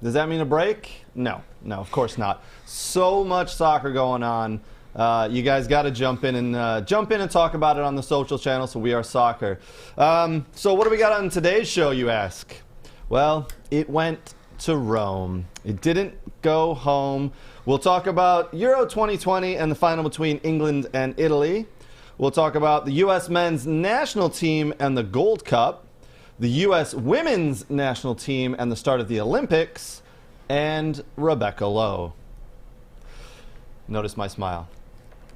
Does that mean a break? No, of course not. So much soccer going on. You guys got to jump in and talk about it on the social channel. So We Are Soccer. So what do we got on today's show, you ask? Well, it went to Rome. It didn't go home. We'll talk about Euro 2020 and the final between England and Italy. We'll talk about the U.S. men's national team and the Gold Cup, the U.S. women's national team and the start of the Olympics, and Rebecca Lowe. Notice my smile.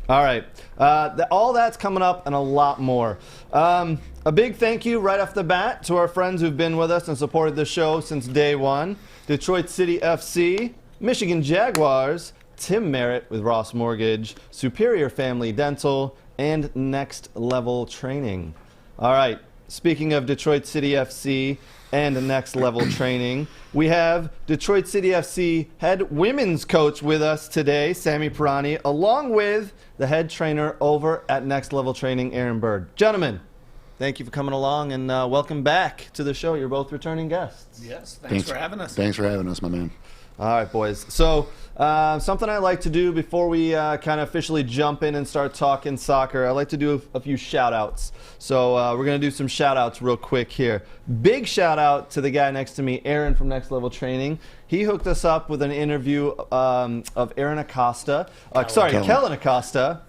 All right, all that's coming up and a lot more. A big thank you right off the bat to our friends who've been with us and supported the show since day one. Detroit City FC, Michigan Jaguars, Tim Merritt with Ross Mortgage, Superior Family Dental, and Next Level Training. All right, speaking of Detroit City FC and Next Level Training, we have Detroit City FC head women's coach with us today, Sam Piranie, along with the head trainer over at Next Level Training, Aaron Byrd. Gentlemen, thank you for coming along and welcome back to the show. You're both returning guests. Yes, thanks for having us. Thanks for having us, my man. All right, boys. So something I like to do before we kind of officially jump in and start talking soccer, I like to do a few shout-outs. So we're going to do some shout-outs real quick here. Big shout-out to the guy next to me, Aaron from Next Level Training. He hooked us up with an interview of Aaron Acosta. Kellen Acosta.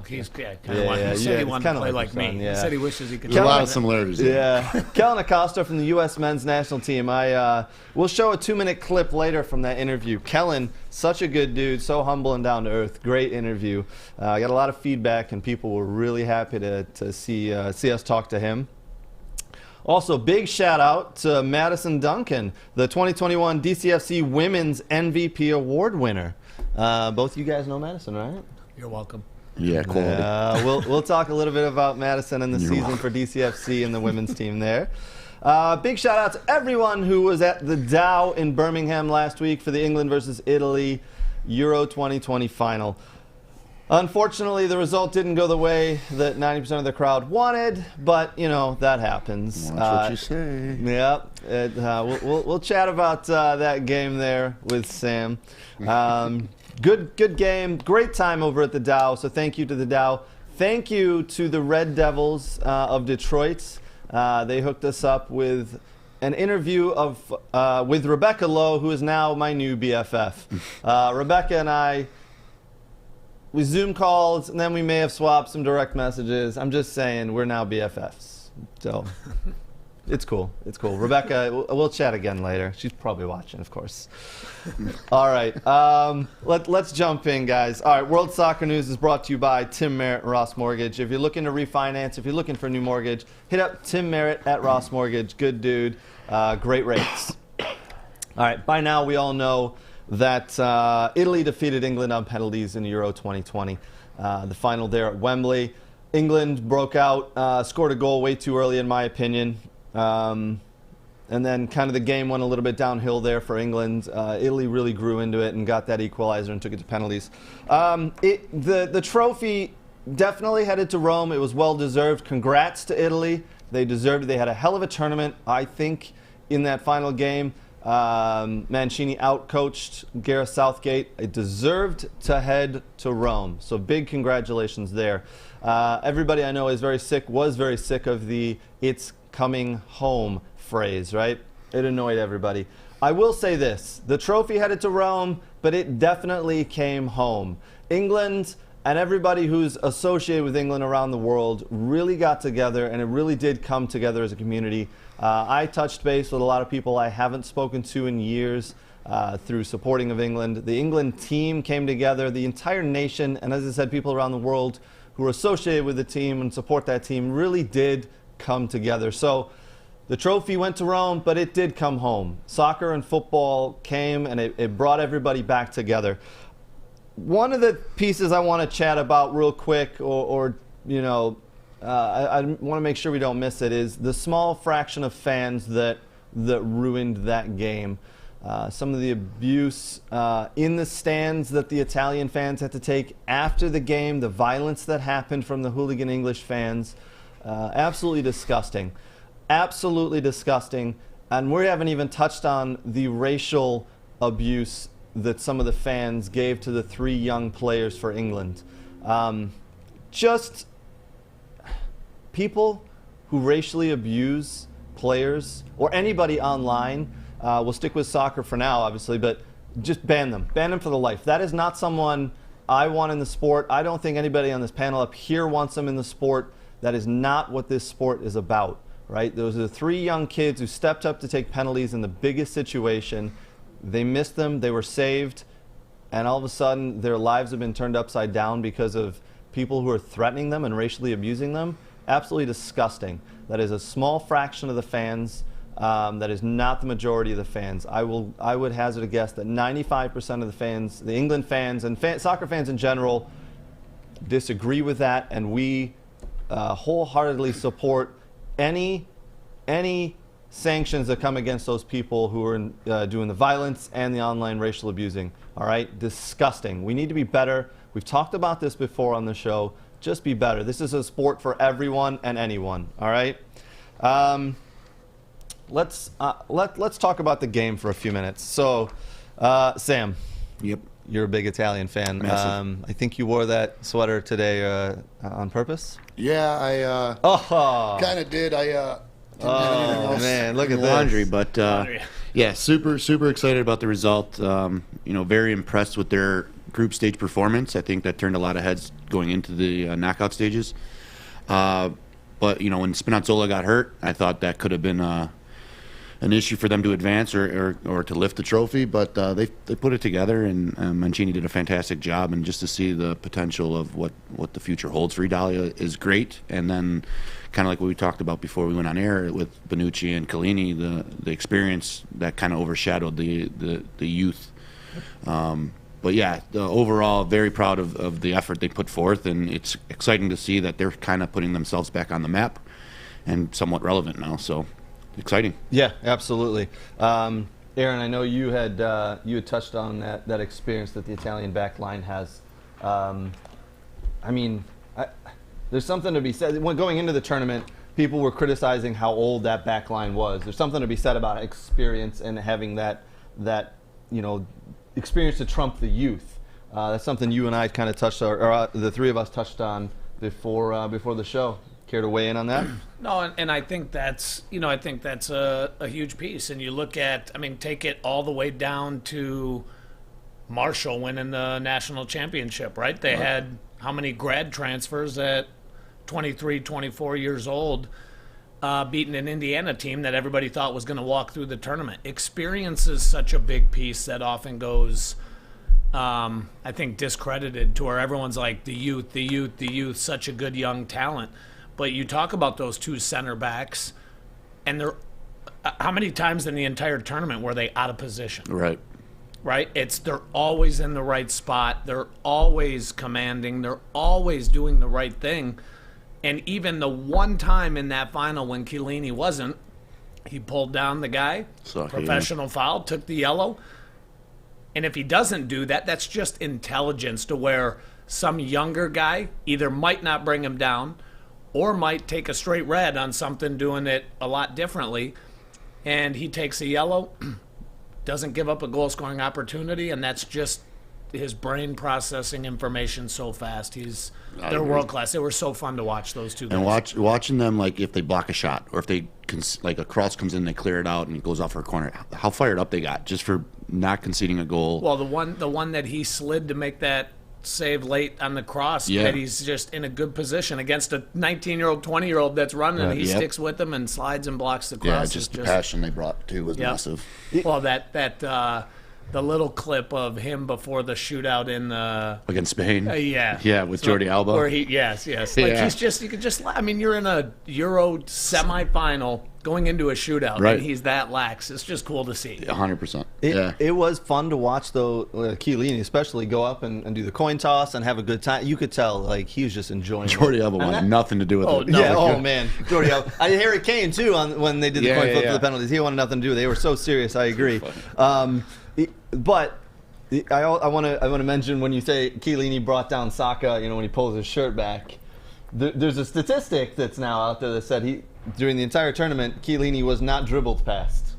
He's kind of he said he wanted to play like me. Yeah. He said he wishes he could. There's a lot of similarities. Yeah. Kellen Acosta from the U.S. men's national team. We'll show a 2-minute clip later from that interview. Kellen, such a good dude, so humble and down to earth. Great interview. I got a lot of feedback, and people were really happy to see us talk to him. Also, big shout out to Madison Duncan, the 2021 DCFC Women's MVP Award winner. Both you guys know Madison, right? You're welcome. Yeah, quality. We'll talk a little bit about Madison and the season for DCFC and the women's team there. Big shout out to everyone who was at the Dow in Birmingham last week for the England versus Italy Euro 2020 final. Unfortunately, the result didn't go the way that 90% of the crowd wanted, but, you know, that happens. Watch what you say. Yeah, we'll chat about that game there with Sam. Good game, great time over at the Dow, so thank you to the Dow. Thank you to the Red Devils of Detroit. They hooked us up with an interview with Rebecca Lowe, who is now my new BFF. Rebecca and I, we Zoom calls, and then we may have swapped some direct messages. I'm just saying, we're now BFFs. So, it's cool. It's cool. Rebecca, we'll chat again later. She's probably watching, of course. All right. Let's jump in, guys. All right, World Soccer News is brought to you by Tim Merritt and Ross Mortgage. If you're looking to refinance, if you're looking for a new mortgage, hit up Tim Merritt at Ross Mortgage. Good dude. Great rates. All right, by now we all know that Italy defeated England on penalties in Euro 2020. The final there at Wembley. England broke out, scored a goal way too early in my opinion. And then kind of the game went a little bit downhill there for England. Italy really grew into it and got that equalizer and took it to penalties. The trophy definitely headed to Rome. It was well deserved. Congrats to Italy. They deserved it. They had a hell of a tournament, I think, in that final game. Mancini outcoached Gareth Southgate. It deserved to head to Rome. So big congratulations there. Everybody I know was very sick of the "it's coming home" phrase, right? It annoyed everybody. I will say this, the trophy headed to Rome, but it definitely came home. England and everybody who's associated with England around the world really got together, and it really did come together as a community. I touched base with a lot of people I haven't spoken to in years through supporting of England. The England team came together, the entire nation, and as I said, people around the world who are associated with the team and support that team really did come together. So the trophy went to Rome, but it did come home. Soccer and football came, and it brought everybody back together. One of the pieces I want to chat about real quick, or you know, I want to make sure we don't miss it, is the small fraction of fans that ruined that game. Some of the abuse in the stands that the Italian fans had to take after the game, the violence that happened from the hooligan English fans, absolutely disgusting. Absolutely disgusting. And we haven't even touched on the racial abuse that some of the fans gave to the 3 young players for England. Just people who racially abuse players or anybody online, we'll stick with soccer for now, obviously, but just ban them. Ban them for the life. That is not someone I want in the sport. I don't think anybody on this panel up here wants them in the sport. That is not what this sport is about, right? Those are the 3 young kids who stepped up to take penalties in the biggest situation. They missed them, they were saved, and all of a sudden their lives have been turned upside down because of people who are threatening them and racially abusing them. Absolutely disgusting. That is a small fraction of the fans. That is not the majority of the fans. I would hazard a guess that 95% of the fans, the England fans and soccer fans in general, disagree with that, and we wholeheartedly support any sanctions that come against those people who are doing the violence and the online racial abusing. All right, disgusting. We need to be better. We've talked about this before on the show. Just be better. This is a sport for everyone and anyone. All right. Let's talk about the game for a few minutes. So, Sam. Yep. You're a big Italian fan. Massive. I think you wore that sweater today on purpose. Yeah, I kind of did. Oh man, look at laundry, this. But yeah, super excited about the result. Very impressed with their group stage performance. I think that turned a lot of heads going into the knockout stages. But when Spinazzola got hurt, I thought that could have been an issue for them to advance or to lift the trophy. But they put it together, and Mancini did a fantastic job. And just to see the potential of what the future holds for Italia is great. And then, kind of like what we talked about before we went on air with Bonucci and Chiellini, the experience that kind of overshadowed the youth. But yeah, overall, very proud of the effort they put forth, and it's exciting to see that they're kind of putting themselves back on the map and somewhat relevant now. So exciting. Yeah, absolutely. Aaron, I know you had touched on that experience that the Italian back line has. There's something to be said. When going into the tournament, people were criticizing how old that back line was. There's something to be said about experience and having that experience to trump the youth. That's something you and I kind of touched, or the 3 of us touched on before the show. Care to weigh in on that? No, and I think that's a huge piece. And you look at, take it all the way down to Marshall winning the national championship, right? They had how many grad transfers at 23, 24 years old, beating an Indiana team that everybody thought was going to walk through the tournament. Experience is such a big piece that often goes, I think, discredited to where everyone's like, the youth, such a good young talent. But you talk about those 2 center backs, and how many times in the entire tournament were they out of position? Right. They're always in the right spot. They're always commanding. They're always doing the right thing. And even the one time in that final when Chiellini wasn't, he pulled down the guy, professional foul, took the yellow. And if he doesn't do that, that's just intelligence to where some younger guy either might not bring him down or might take a straight red on something doing it a lot differently. And he takes a yellow, doesn't give up a goal-scoring opportunity, and that's just his brain processing information so fast. They're world class. They were so fun to watch, those 2 guys. And watching them, like if they block a shot or if they a cross comes in, they clear it out and it goes off for a corner. How fired up they got just for not conceding a goal. Well, the one that he slid to make that save late on the cross, that he's just in a good position against a 19-year-old, 20-year-old that's running, and he sticks with them and slides and blocks the cross. Yeah, just the passion they brought too was massive. Well, the little clip of him before the shootout against Spain. With Jordi Alba. Where yes. He's just, you could just, you're in a Euro semifinal going into a shootout, and he's that lax. It's just cool to see. 100%. It was fun to watch, though, Chiellini especially go up and do the coin toss and have a good time. You could tell, he was just enjoying it. Jordi Alba wanted nothing to do with it. No, man. Jordi Alba. Harry Kane, too, when they did the coin flip for the penalties. He wanted nothing to do. They were so serious, I agree. But I want to mention when you say Chiellini brought down Saka, when he pulls his shirt back, there's a statistic that's now out there that said during the entire tournament, Chiellini was not dribbled past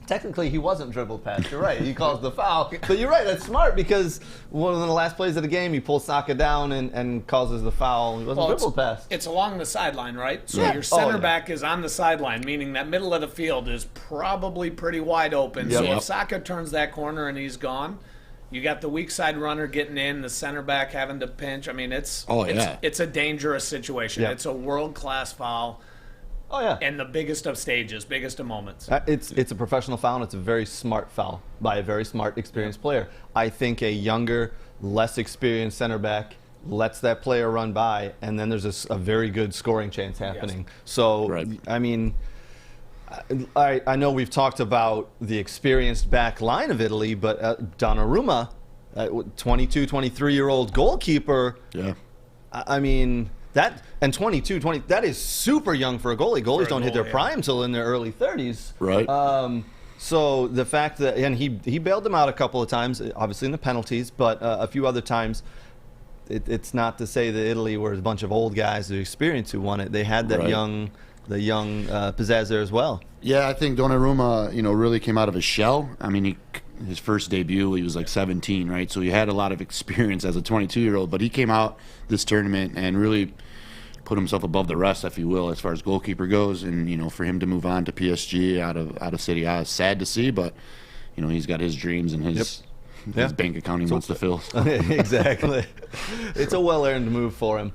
Technically, he wasn't dribbled past. You're right. He calls the foul. But you're right. That's smart because one of the last plays of the game, he pulls Saka down and causes the foul. He wasn't dribbled past. It's along the sideline, right? So your center back is on the sideline, meaning that middle of the field is probably pretty wide open. Yep. So if Saka turns that corner and he's gone, you got the weak side runner getting in, the center back having to pinch. I mean, it's a dangerous situation. Yep. It's a world-class foul. Oh, yeah. And the biggest of stages, biggest of moments. It's a professional foul, and it's a very smart foul by a very smart, experienced player. I think a younger, less experienced center back lets that player run by, and then there's a very good scoring chance happening. Yes. So, I mean, I know we've talked about the experienced back line of Italy, but Donnarumma, 22, 23-year-old goalkeeper, I mean... That and 22, 20, that is super young for a goalie. Goalies don't hit their prime till in their early 30s. Right. So the fact that, and he bailed them out a couple of times, obviously in the penalties, but a few other times, it's not to say that Italy were a bunch of old guys who experienced who won it. They had that young pizzazz there as well. Yeah, I think Donnarumma, really came out of his shell. I mean, his first debut, he was like 17, right? So he had a lot of experience as a 22-year-old, but he came out this tournament and really put himself above the rest, if you will, as far as goalkeeper goes. And, for him to move on to PSG out of Serie A is sad to see, but, he's got his dreams and his bank account he wants to fill. Exactly. It's a well-earned move for him.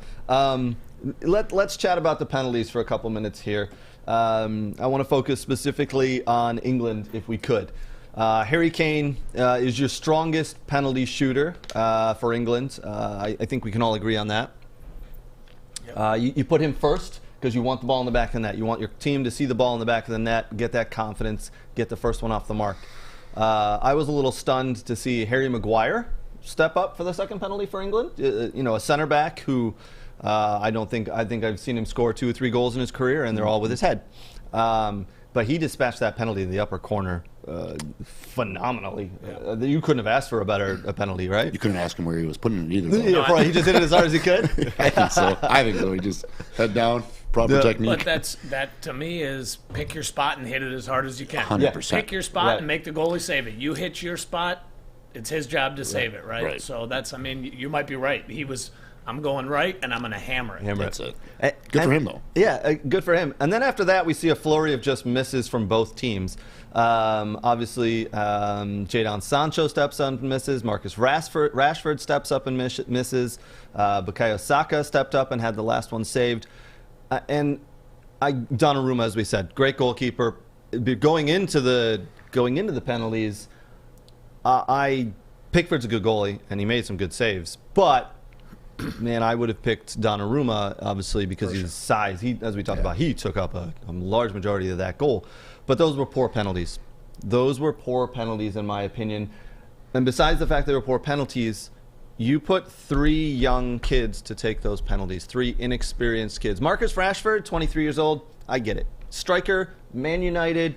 Let's chat about the penalties for a couple minutes here. I want to focus specifically on England, if we could. Harry Kane is your strongest penalty shooter for England. I think we can all agree on that. Yep. You put him first because you want the ball in the back of the net. You want your team to see the ball in the back of the net, get that confidence, get the first one off the mark. I was a little stunned to see Harry Maguire step up for the second penalty for England. A center back who I think I've seen him score 2 or 3 goals in his career, and they're all with his head. But he dispatched that penalty in the upper corner phenomenally. Yeah. You couldn't have asked for a better penalty, right? You couldn't ask him where he was putting it either. Though. Yeah, probably he just hit it as hard as he could. I think so. He just head down, proper technique. But that to me is pick your spot and hit it as hard as you can. 100%. Pick your spot and make the goalie save it. You hit your spot, it's his job to save it, right? So you might be right. I'm going right, and I'm going to hammer it. That's it. Good for him, though. Yeah, good for him. And then after that, we see a flurry of just misses from both teams. Obviously, Jadon Sancho steps up and misses. Marcus Rashford steps up and misses. Bukayo Saka stepped up and had the last one saved. Donnarumma, as we said, great goalkeeper. Going into the penalties, Pickford's a good goalie, and he made some good saves. But man, I would have picked Donnarumma, obviously, because his size. As we talked about, he took up a large majority of that goal. But those were poor penalties. Those were poor penalties, in my opinion. And besides the fact they were poor penalties, you put 3 young kids to take those penalties, 3 inexperienced kids. Marcus Rashford, 23 years old, I get it. Striker, Man United,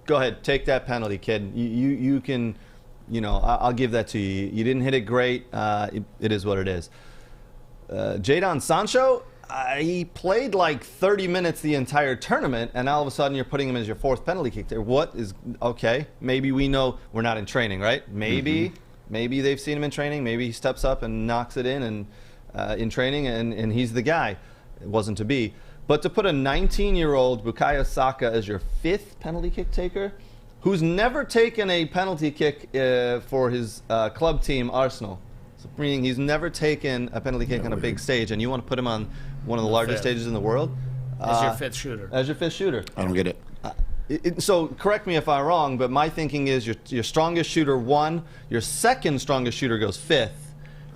go ahead, take that penalty, kid. You can, I'll give that to you. You didn't hit it great. It is what it is. Jadon Sancho, he played like 30 minutes the entire tournament, and all of a sudden you're putting him as your 4th penalty kick there. Okay, maybe we know we're not in training, right? Maybe they've seen him in training. Maybe he steps up and knocks it in in training, and he's the guy. It wasn't to be. But to put a 19-year-old Bukayo Saka as your 5th penalty kick taker, who's never taken a penalty kick for his club team, Arsenal. Meaning he's never taken a penalty kick on a big stage, and you want to put him on one of the largest stages in the world? As your 5th shooter. As your 5th shooter. I don't get it. So correct me if I'm wrong, but my thinking is your strongest shooter 1, your second strongest shooter goes 5th,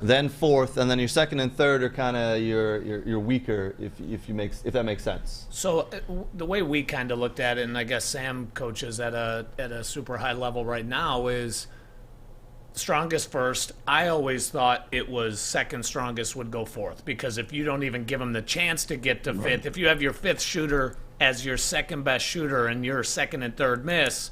then 4th, and then your 2nd and 3rd are kind of your weaker, if that makes sense. So the way we kind of looked at it, and I guess Sam coaches at a super high level right now, is strongest first. I always thought it was second strongest would go 4th, because if you don't even give them the chance to get to 5th, if you have your 5th shooter as your 2nd best shooter and your 2nd and 3rd miss,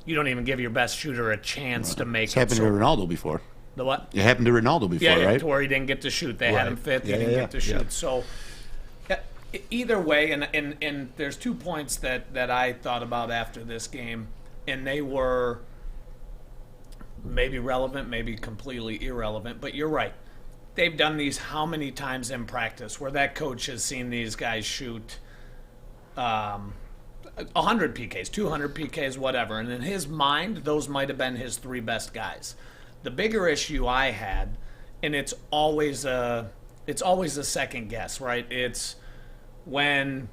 you don't even give your best shooter a chance to make it. It's happened to Ronaldo before. The what? It happened to Ronaldo before, right? To where he didn't get to shoot. They had him 5th, he didn't get to shoot. So either way, and there's 2 points that I thought about after this game. and they were maybe relevant, maybe completely irrelevant. But you're right. They've done these how many times in practice where that coach has seen these guys shoot 100 PKs, 200 PKs, whatever. And in his mind, those might have been his 3 best guys. The bigger issue I had, and it's always a second guess, right? It's when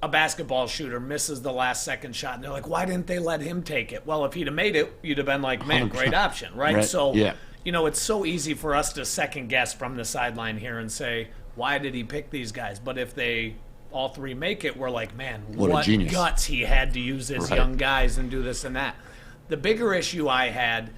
a basketball shooter misses the last second shot, and they're like, why didn't they let him take it? Well, if he'd have made it, you'd have been like, man, great option, right? So, it's so easy for us to second guess from the sideline here and say, why did he pick these guys? But if they all 3 make it, we're like, man, what guts he had to use his young guys and do this and that. The bigger issue I had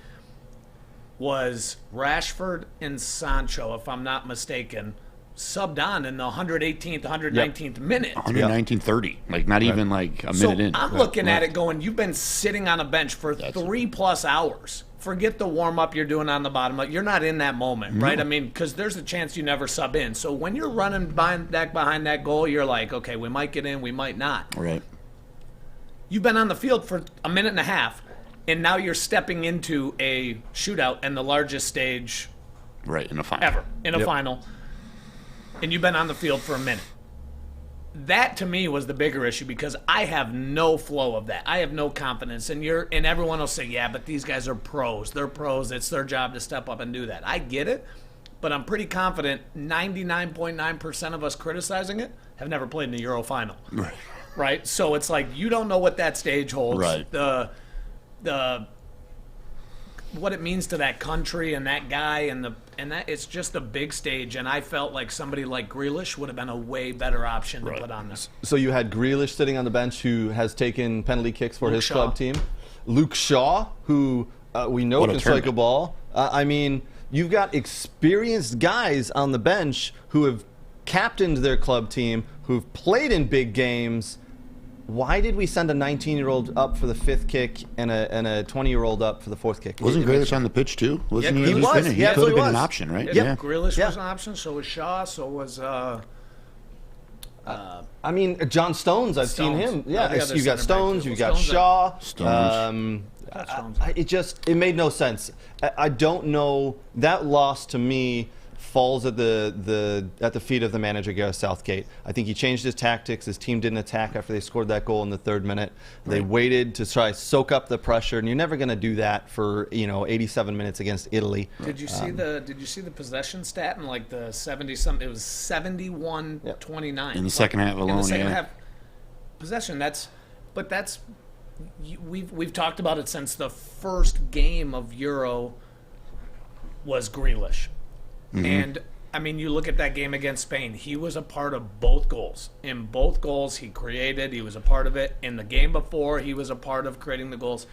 was Rashford and Sancho, if I'm not mistaken, subbed on in the 118th, 119th minute. 119.30, like not even like a minute in. I'm looking at it going, you've been sitting on a bench for 3+ hours. Forget the warm-up you're doing on the bottom. You're not in that moment, right? I mean, because there's a chance you never sub in. So when you're running behind that goal, you're like, okay, we might get in, we might not. Right. You've been on the field for a minute and a half, and now you're stepping into a shootout and the largest stage in a final. Ever, in a final. And you've been on the field for a minute. That to me was the bigger issue because I have no flow of that. I have no confidence. And everyone will say, yeah, but these guys are pros. They're pros. It's their job to step up and do that. I get it, but I'm pretty confident 99.9% of us criticizing it have never played in the Euro final. Right? So it's like you don't know what that stage holds. Right. The what it means to that country and that guy and that it's just a big stage, and I felt like somebody like Grealish would have been a way better option to put on this. So you had Grealish sitting on the bench who has taken penalty kicks for his club team. Luke Shaw, who we know can strike a ball. I mean, you've got experienced guys on the bench who have captained their club team, who've played in big games. Why did we send a 19-year-old up for the 5th kick and a 20-year-old up for the 4th kick? Wasn't Grealish on the pitch too? Wasn't he? He was. He could have been an option, right? Grealish was an option. So was Shaw. So was. I mean, John Stones. I've seen him. Yeah, you got Stones. You got Shaw. It made no sense. I don't know. That loss to me falls at the feet of the manager, Gareth Southgate. I think he changed his tactics. His team didn't attack after they scored that goal in the 3rd minute. They waited to try to soak up the pressure, and you're never going to do that for 87 minutes against Italy. Did you see the possession stat in like the 70-something? It was 71-29 in the second half alone. In the second half possession. We've talked about it since the first game of Euro was Grealish. And, I mean, you look at that game against Spain. He was a part of both goals. In both goals, he created. He was a part of it. In the game before, he was a part of creating the goals.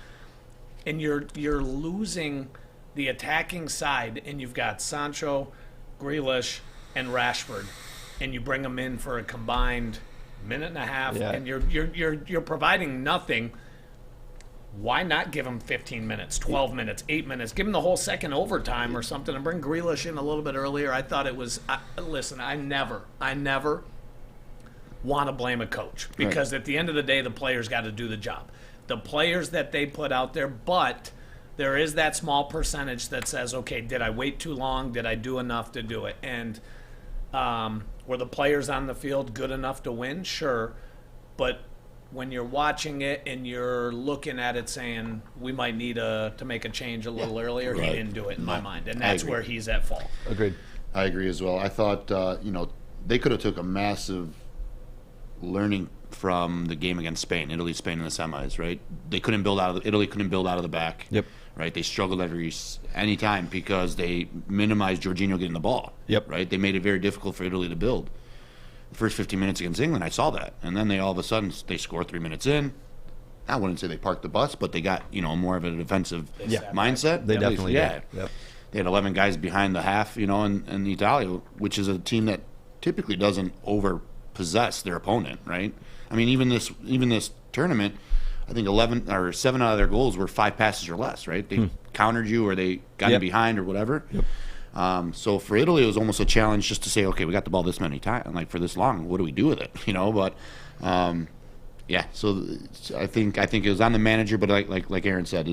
And you're losing the attacking side, and you've got Sancho, Grealish, and Rashford, and you bring them in for a combined minute and a half, and you're providing nothing. Why not give him 15 minutes, 12 minutes, 8 minutes? Give him the whole second overtime or something and bring Grealish in a little bit earlier. I thought it was listen, I never want to blame a coach because at the end of the day, the players got to do the job. The players that they put out there, but there is that small percentage that says, okay, did I wait too long? Did I do enough to do it? And were the players on the field good enough to win? Sure. But when you're watching it and you're looking at it saying we might need to make a change a little earlier, he didn't do it in my mind, and that's where he's at fault. Agreed. I agree as well. I thought they could have took a massive learning from the game against Spain, Spain in the semis, right? Italy couldn't build out of the back. Yep. Right, they struggled any time because they minimized Jorginho getting the ball. Yep. Right, they made it very difficult for Italy to build. The first 15 minutes against England, I saw that, and then they all of a sudden they score 3 minutes in. I wouldn't say they parked the bus, but they got more of a defensive mindset. They definitely did. Yep. They had 11 guys behind the half, in Italia, which is a team that typically doesn't overpossess their opponent, right? I mean, even this tournament, I think 11 or 7 out of their goals were 5 passes or less, right? They countered you or they got in behind or whatever. Yep. So for Italy, it was almost a challenge just to say, okay, we got the ball this many times, like for this long, what do we do with it? But Yeah, so I think it was on the manager, but like Aaron said,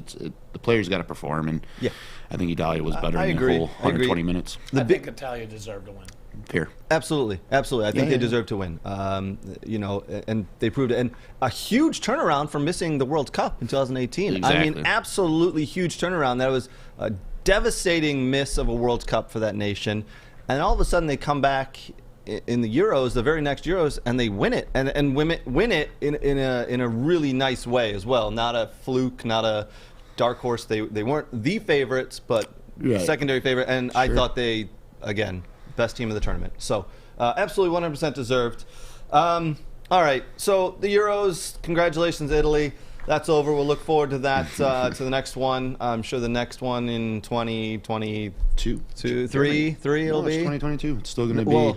the players got to perform, and Yeah. I think Italia was better in the agree. whole 120 minutes. I think Italia deserved to win. Fair. Absolutely. I think they deserve to win. And they proved it. And a huge turnaround from missing the World Cup in 2018. Exactly. I mean, absolutely huge turnaround. That was a devastating miss of a World Cup for that nation. And all of a sudden they come back in the Euros, the very next Euros, and they win it, and win it in a really nice way as well. Not a fluke, not a dark horse. They weren't the favorites, but secondary favorite. And I thought they, again, best team of the tournament. So absolutely 100% deserved. All right, so the Euros, congratulations Italy. That's over. We'll look forward to that, to the next one. I'm sure the next one in 2022, three it'll be. 2022. It's still going to be.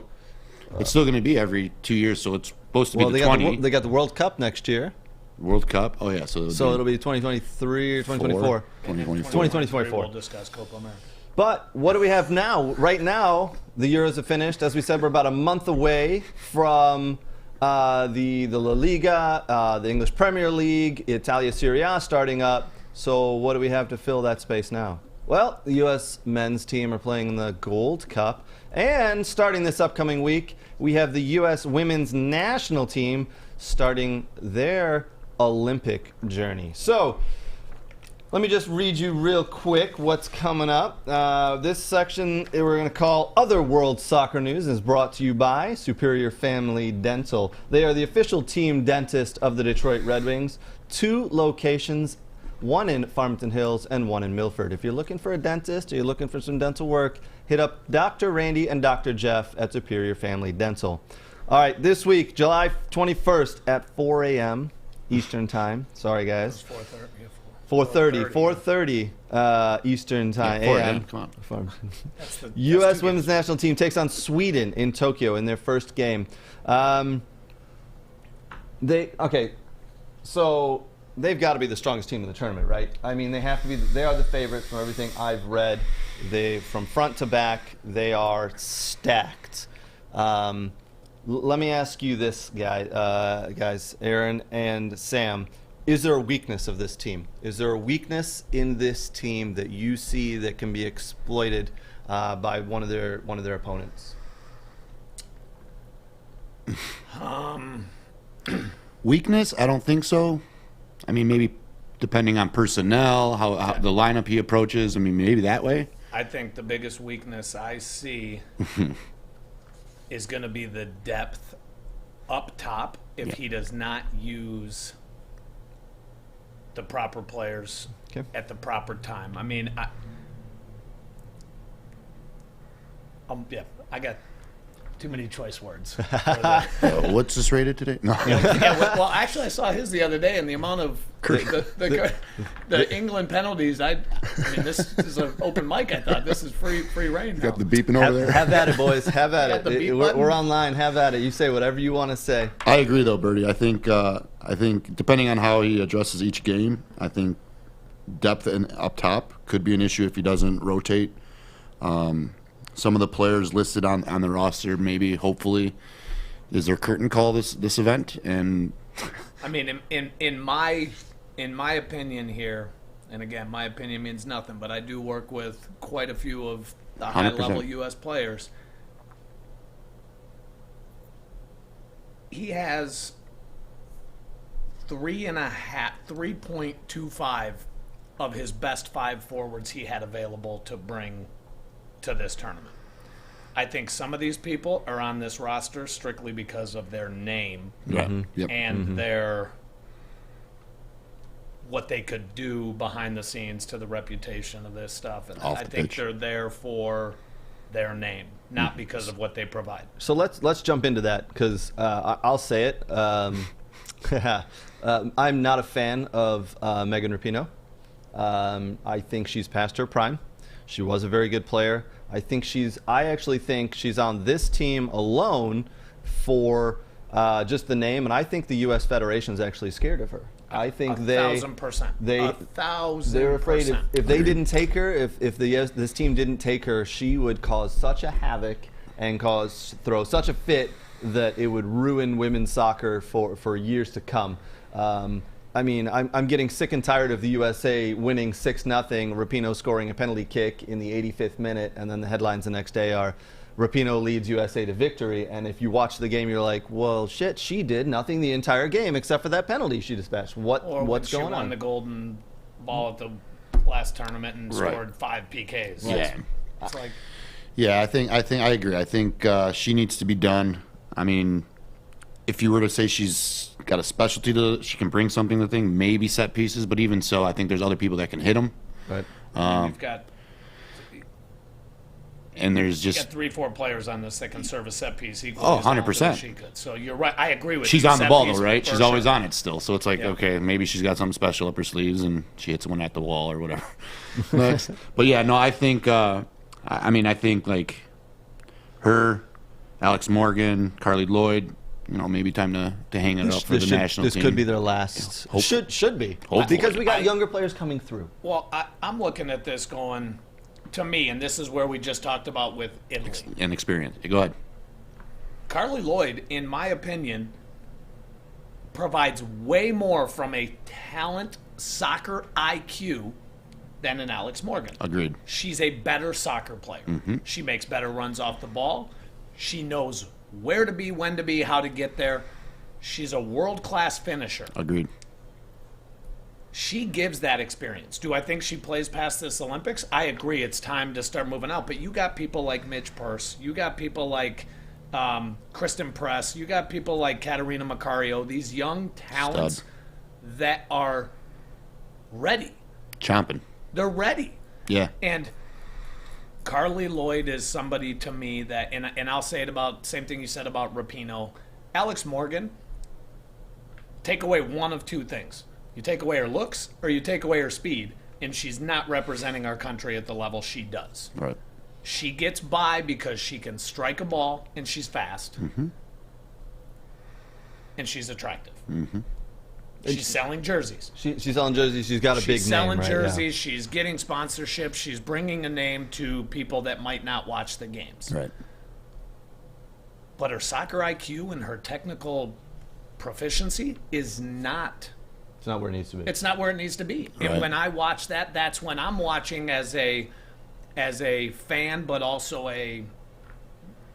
It's still going to be every 2 years, so it's supposed to be the 20. They got the World Cup next year. World Cup? Oh, yeah. So it'll be 2023 or 2024. 2024. We'll discuss Copa America. But what do we have now? Right now, the Euros have finished. As we said, we're about a month away from the La Liga, the English Premier League, Italia Serie A starting up. So what do we have to fill that space now? Well, the U.S. men's team are playing in the Gold Cup. And starting this upcoming week, we have the U.S. women's national team starting their Olympic journey. So let me just read you real quick what's coming up. This section we're going to call Other World Soccer News is brought to you by Superior Family Dental. They are the official team dentist of the Detroit Red Wings. 2 locations, one in Farmington Hills and one in Milford. If you're looking for a dentist or you're looking for some dental work, hit up Dr. Randy and Dr. Jeff at Superior Family Dental. All right, this week, July 21st at 4 a.m. Eastern Time. Sorry, guys. 4:30 Eastern Time. 4 a.m. Come on. U.S. women's national team takes on Sweden in Tokyo in their first game. So they've got to be the strongest team in the tournament, right? I mean, they have to be. They are the favorites from everything I've read. From front to back, they are stacked. Let me ask you this, guys, Aaron and Sam. Is there a weakness of this team? Is there a weakness in this team that you see that can be exploited by one of their opponents? Weakness? I don't think so. I mean, maybe depending on personnel, how the lineup he approaches. I mean, maybe that way. I think the biggest weakness I see is going to be the depth up top if he does not use the proper players at the proper time. I mean, I got too many choice words. What's this rated today? No. Well, actually, I saw his the other day, and the amount of the England penalties. I mean, this is an open mic. I thought this is free reign. Got the beeping over there. Have at it, boys. Have at it. We're online. Have at it. You say whatever you want to say. I agree, though, Birdie. I think depending on how he addresses each game, I think depth and up top could be an issue if he doesn't rotate. Some of the players listed on the roster, maybe, hopefully, is their curtain call this event. And I mean, in my opinion here, and again, my opinion means nothing, but I do work with quite a few of the high-level U.S. players. He has 3.25 of his best 5 forwards he had available to bring to this tournament. I think some of these people are on this roster strictly because of their name and their what they could do behind the scenes to the reputation of this stuff. And I think they're there for their name, not because of what they provide. So let's jump into that because I'll say it. I'm not a fan of Megan Rapinoe. I think she's past her prime. She was a very good player. I actually think she's on this team alone for just the name, and I think the U.S. Federation is actually scared of her. I think 1,000%. They're afraid if they didn't take her, if this team didn't take her, she would cause such a havoc and throw such a fit that it would ruin women's soccer for years to come. I mean, I'm getting sick and tired of the USA winning 6-0, Rapinoe scoring a penalty kick in the 85th minute, and then the headlines the next day are Rapinoe leads USA to victory. And if you watch the game, you're like, well, shit, she did nothing the entire game except for that penalty she dispatched. What's going on? She won the golden ball at the last tournament and scored 5 PKs. Yeah. It's like, yeah, I think I agree. I think she needs to be done. I mean, if you were to say she's got a specialty she can bring something to the thing, maybe set pieces, but even so, I think there's other people that can hit them. Right. You've got and there's just 3-4 players on this that can serve a set piece equally. 100%. She could. So you're right. I agree with you. She's on the Set ball piece though, right? for She's always sure. on it still. So it's like, okay, maybe she's got something special up her sleeves and she hits one at the wall or whatever. But yeah, no, I think I think like her, Alex Morgan, Carly Lloyd, maybe time to hang it up for the national team. This could be their last. Should be. Hopefully. Because we got younger players coming through. Well, I'm looking at this going, to me, and this is where we just talked about with Italy. And experience. Go ahead. Carly Lloyd, in my opinion, provides way more from a talent soccer IQ than an Alex Morgan. Agreed. She's a better soccer player. Mm-hmm. She makes better runs off the ball. She knows where to be, when to be, how to get there. She's a world-class finisher. Agreed. She gives that experience. Do I think she plays past this Olympics? I agree. It's time to start moving out. But you got people like Mitch Purse. You got people like Kristen Press. You got people like Katerina Macario. These young talents that are ready. Chomping. They're ready. Yeah. And Carly Lloyd is somebody to me that, and I'll say it about, same thing you said about Rapinoe. Alex Morgan, take away one of two things. You take away her looks or you take away her speed, and she's not representing our country at the level she does. Right. She gets by because she can strike a ball and she's fast. Mm-hmm. And she's attractive. Mm-hmm. She's selling jerseys. She's selling jerseys. She's got a big name. She's selling right? jerseys. She's getting sponsorships. She's bringing a name to people that might not watch the games. Right. But her soccer IQ and her technical proficiency is not. It's not where it needs to be. It's not where it needs to be. Right. And when I watch that, that's when I'm watching as a fan, but also a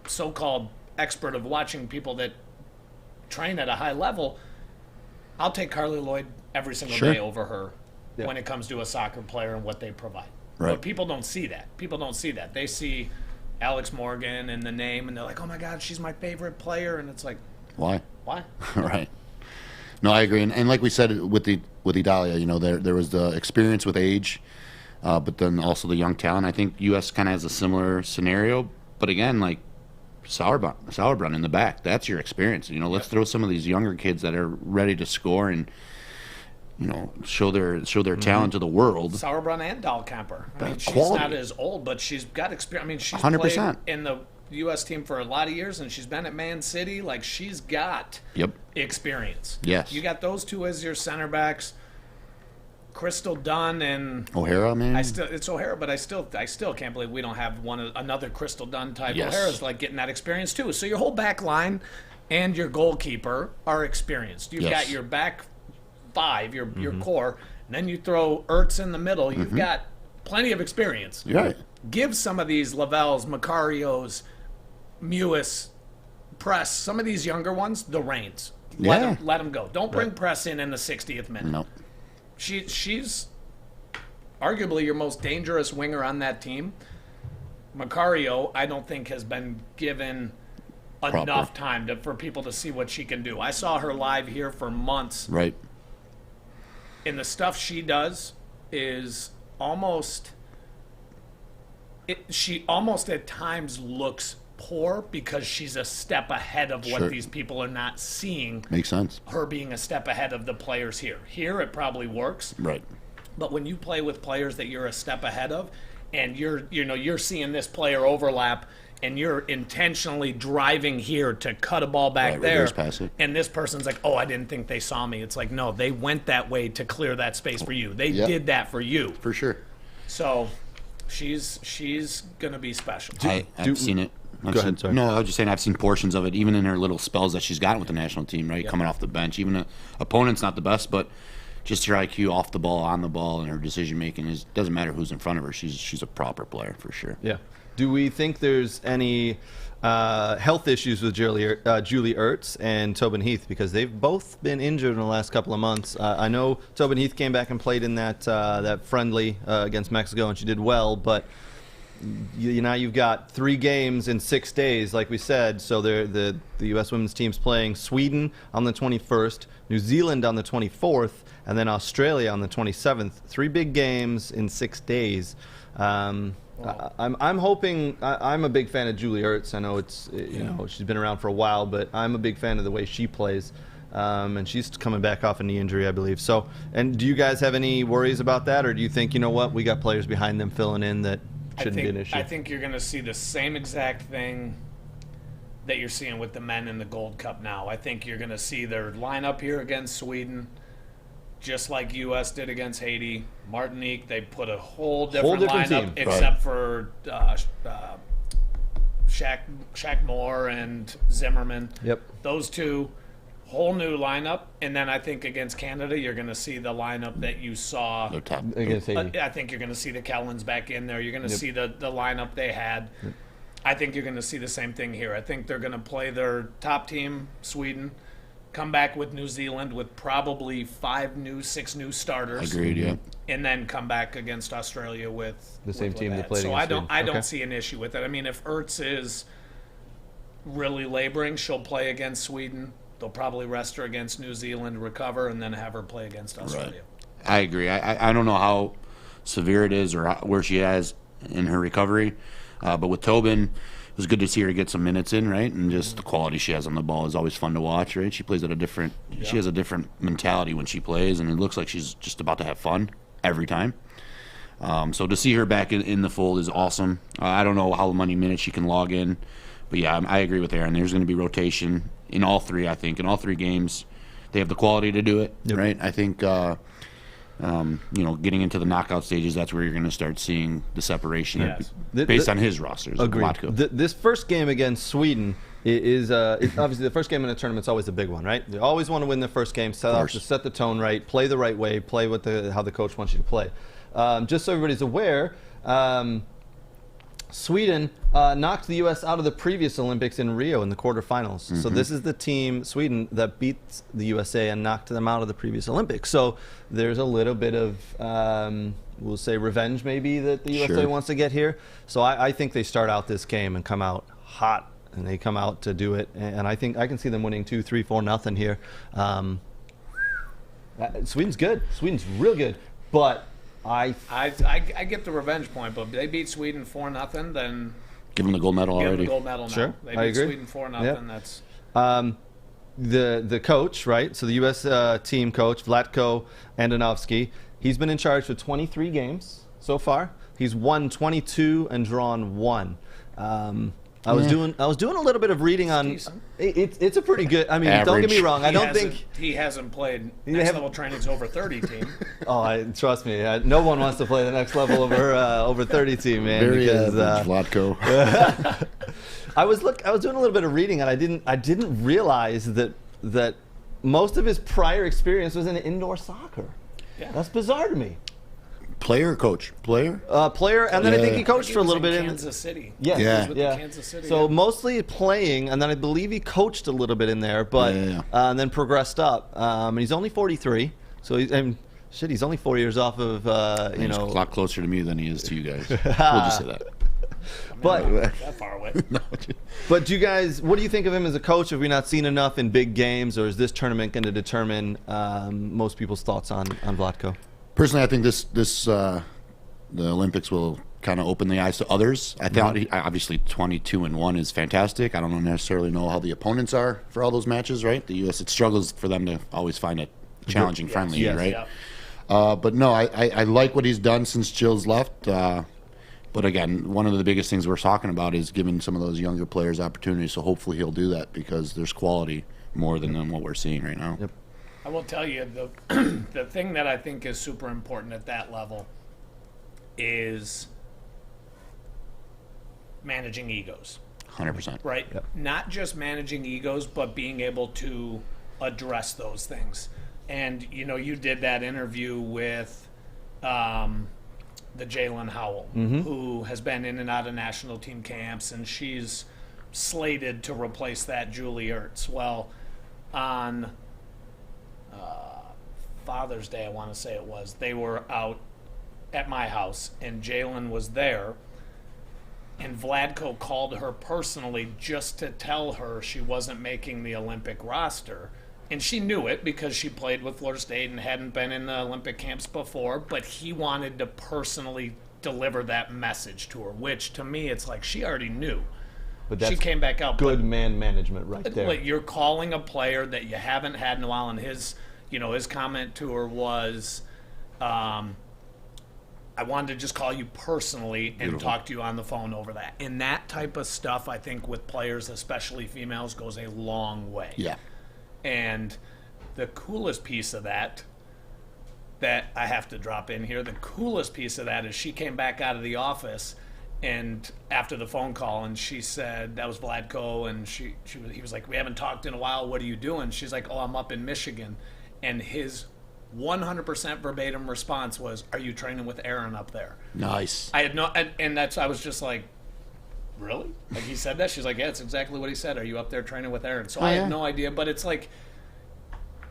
so-called expert of watching people that train at a high level. I'll take Carly Lloyd every single day over her when it comes to a soccer player and what they provide. Right. But people don't see that. People don't see that. They see Alex Morgan and the name, and they're like, oh, my God, she's my favorite player. And it's like, Why? why? Right. No, I agree. And like we said with Idalia, there was the experience with age, but then also the young talent. I think U.S. kind of has a similar scenario. But again, like, Sauerbrunn in the back. That's your experience. Let's throw some of these younger kids that are ready to score and show their talent to the world. Sauerbrunn and Dahlkemper. I mean, she's quality. not as old, but she's got experience. I mean, she's 100%. played in the U.S. team for a lot of years, and she's been at Man City. Like, she's got experience. Yes. You got those two as your center backs. Crystal Dunn and O'Hara, man. it's O'Hara, but I still can't believe we don't have another Crystal Dunn type. Yes. O'Hara's like getting that experience too. So your whole back line and your goalkeeper are experienced. You've got your back five, your core, and then you throw Ertz in the middle. You've got plenty of experience. You're right. Give some of these Lavelles, Macarios, Mewis, Press, some of these younger ones the reins. Let them go. Don't bring Press in the 60th minute. No. She's arguably your most dangerous winger on that team. Macario, I don't think, has been given enough time for people to see what she can do. I saw her live here for months. Right. And the stuff she does is almost... she almost at times looks poor because she's a step ahead of what these people are not seeing. Makes sense. Her being a step ahead of the players here. Here it probably works. Right. But when you play with players that you're a step ahead of, and you're seeing this player overlap, and you're intentionally driving here to cut a ball back there, reverse pass it. and this person's like, oh, I didn't think they saw me. It's like, no, they went that way to clear that space for you. They did that for you. For sure. So she's gonna be special. I've seen it. Go ahead, sorry. No, I was just saying I've seen portions of it, even in her little spells that she's gotten with the national team, right? Coming off the bench. Even opponent's not the best, but just her IQ off the ball, on the ball, and her decision making doesn't matter who's in front of her. She's a proper player for sure. Yeah. Do we think there's any health issues with Julie Ertz and Tobin Heath, because they've both been injured in the last couple of months? I know Tobin Heath came back and played in that friendly against Mexico, and she did well, but now you've got 3 games in 6 days, like we said. So the U.S. women's team's playing Sweden on the 21st, New Zealand on the 24th, and then Australia on the 27th. 3 big games in 6 days. I'm hoping. I'm a big fan of Julie Ertz. I know she's been around for a while, but I'm a big fan of the way she plays. And she's coming back off a knee injury, I believe. So, and do you guys have any worries about that, or do you think, you know what, we got players behind them filling in that shouldn't be an issue? I think you're going to see the same exact thing that you're seeing with the men in the Gold Cup now. I think you're going to see their lineup here against Sweden, just like U.S. did against Haiti. Martinique, they put a whole different lineup, team, except for Shaq Moore and Zimmerman. Yep. Those two, whole new lineup. And then I think against Canada, you're going to see the lineup that you saw against Haiti. I think you're going to see the Kellens back in there. You're going to see the lineup they had. Yep. I think you're going to see the same thing here. I think they're going to play their top team, Sweden, come back with New Zealand with probably 6 new starters. Agreed, yeah. And then come back against Australia with the same team that they played against. So I don't see an issue with it. I mean, if Ertz is really laboring, she'll play against Sweden. They'll probably rest her against New Zealand, recover, and then have her play against Australia. Right. I agree. I don't know how severe it is or where she is in her recovery, but with Tobin, it was good to see her get some minutes in, right? And just the quality she has on the ball is always fun to watch, right? She plays at she has a different mentality when she plays, and it looks like she's just about to have fun every time. So to see her back in the fold is awesome. I don't know how many minutes she can log in, but yeah, I agree with Aaron. There's going to be rotation in all 3, I think. In all 3 games, they have the quality to do it, right? I think, getting into the knockout stages, that's where you're going to start seeing the separation based on his rosters. Agreed. This first game against Sweden is obviously the first game in a tournament's always a big one, right? They always want to win the first game, set the tone right, play the right way, play how the coach wants you to play. Just so everybody's aware, Sweden knocked the U.S. out of the previous Olympics in Rio in the quarterfinals. Mm-hmm. So this is the team, Sweden, that beat the USA and knocked them out of the previous Olympics. So there's a little bit of, we'll say, revenge maybe that the USA wants to get here. So I think they start out this game and come out hot, and they come out to do it. And I think I can see them winning 2-3, 4-0 here. Sweden's good. Sweden's real good. But I get the revenge point, but if they beat Sweden 4-0, then give them the gold medal already. Give them the gold medal now. Sure, They I beat agree. Sweden 4-0. Yep. That's the coach, right? So the U.S. Team coach Vlatko Andonovski. He's been in charge for 23 games so far. He's won 22 and drawn 1. I was doing a little bit of reading on. It's a pretty good. I mean, don't get me wrong. I don't think he hasn't played next level training's over 30 team. Trust me. No one wants to play the next level over 30 team, man. Very because Vlatko. I was doing a little bit of reading, and I didn't realize that most of his prior experience was in indoor soccer. Yeah. That's bizarre to me. Player or coach? Player? Player, and then I think he coached for a little bit in Kansas City. Yeah. He was with the Kansas City. So mostly playing, and then I believe he coached a little bit in there, but and then progressed up. And he's only 43, so he's only 4 years off of He's a lot closer to me than he is to you guys. We'll just say that. But that far away. No. But what do you think of him as a coach? Have we not seen enough in big games, or is this tournament going to determine most people's thoughts on Vlatko? Personally, I think the Olympics will kind of open the eyes to others. I thought obviously 22-1 is fantastic. I don't necessarily know how the opponents are for all those matches, right? The U.S. it struggles for them to always find it challenging, friendly, right? Yeah. But no, I like what he's done since Jill's left. But again, one of the biggest things we're talking about is giving some of those younger players opportunities. So hopefully he'll do that because there's quality more than what we're seeing right now. Yep. I will tell you, the thing that I think is super important at that level is managing egos. 100%. Right? Yep. Not just managing egos, but being able to address those things. And, you did that interview with the Jalen Howell, who has been in and out of national team camps, and she's slated to replace that Julie Ertz. Well, on Father's Day, I want to say it was, they were out at my house, and Jalen was there, and Vlatko called her personally just to tell her she wasn't making the Olympic roster. And she knew it because she played with Florida State and hadn't been in the Olympic camps before, but he wanted to personally deliver that message to her, which to me, it's like she already knew. But that's she came back out. Good man management right there. You're calling a player that you haven't had in a while, and his comment to her was, I wanted to just call you personally and talk to you on the phone over that. And that type of stuff, I think, with players, especially females, goes a long way. Yeah. And the coolest piece of that I have to drop in here, the coolest piece of that is she came back out of the office and after the phone call, and she said, that was Vlatko, and he was like, we haven't talked in a while, what are you doing? She's like, oh, I'm up in Michigan. And his 100% verbatim response was, are you training with Aaron up there? Nice. I had no, and I was just like, really? Like, he said that? She's like, yeah, it's exactly what he said. Are you up there training with Aaron? So I had no idea, but it's like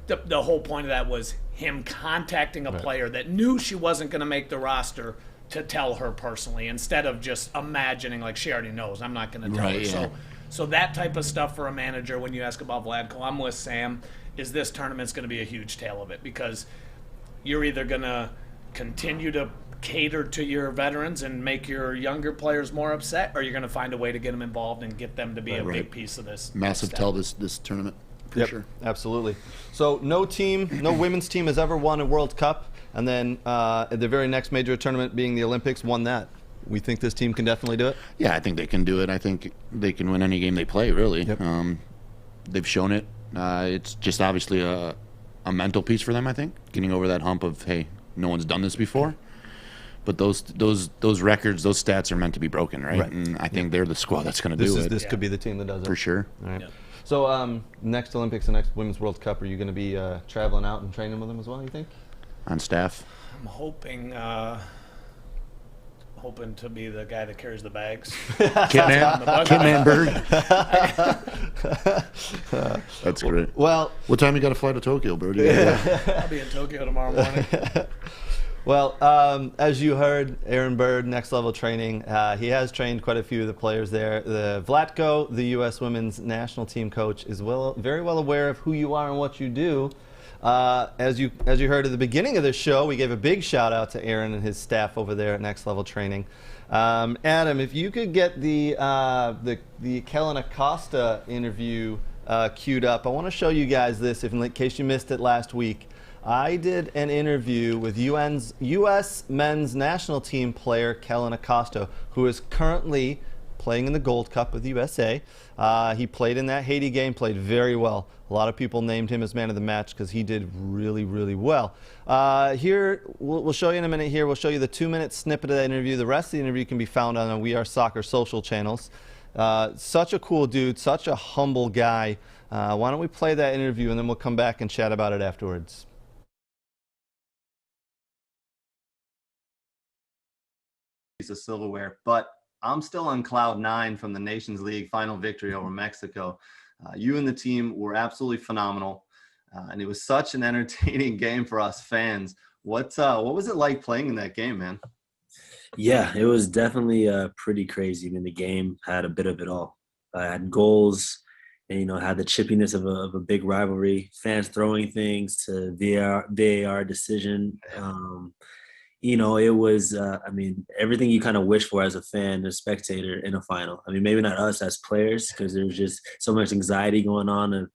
the whole point of that was him contacting a player that knew she wasn't going to make the roster to tell her personally, instead of just imagining like she already knows. I'm not going to tell her. Yeah. So that type of stuff for a manager, when you ask about Vlatko, I'm with Sam, is this tournament's going to be a huge tale of it, because you're either going to continue to cater to your veterans and make your younger players more upset, or you're going to find a way to get them involved and get them to be a big piece of this. Massive tell this tournament, for sure. Absolutely. So no women's team has ever won a World Cup, and then at the very next major tournament being the Olympics, won that. We think this team can definitely do it? Yeah, I think they can do it. I think they can win any game they play, really. Yep. They've shown it. It's just obviously a mental piece for them, I think, getting over that hump of, hey, no one's done this before. But those records, those stats are meant to be broken, right? And I think they're the squad that's going to do it. This could be the team that does it. For sure. All right. Yeah. So next Olympics, the next Women's World Cup, are you going to be traveling out and training with them as well, you think? On staff? I'm hoping to be the guy that carries the bags. Kitman Byrd. That's great. Well, what time you got to fly to Tokyo, Byrd? I'll be in Tokyo tomorrow morning. Well, as you heard, Aaron Byrd, Next Level Training, he has trained quite a few of the players there. The Vlatko, the U.S. Women's National Team coach, is very well aware of who you are and what you do. As you heard at the beginning of the show, we gave a big shout out to Aaron and his staff over there at Next Level Training. Adam, if you could get the Kellen Acosta interview queued up, I want to show you guys this in case you missed it last week. I did an interview with U.S. men's national team player Kellen Acosta, who is currently playing in the Gold Cup with the USA. He played in that Haiti game, played very well. A lot of people named him as man of the match because he did really, really well. Here, we'll show you in a minute here. We'll show you the 2-minute snippet of that interview. The rest of the interview can be found on the We Are Soccer social channels. Such a cool dude, such a humble guy. Why don't we play that interview, and then we'll come back and chat about it afterwards. Piece of silverware, but I'm still on cloud 9 from the Nations League final victory over Mexico. You and the team were absolutely phenomenal, and it was such an entertaining game for us fans. What was it like playing in that game, man? Yeah, it was definitely pretty crazy. I mean, the game had a bit of it all. I had goals, and had the chippiness of a big rivalry, fans throwing things to VAR decision. It was, everything you kind of wish for as a fan, a spectator in a final. I mean, maybe not us as players, because there's just so much anxiety going on and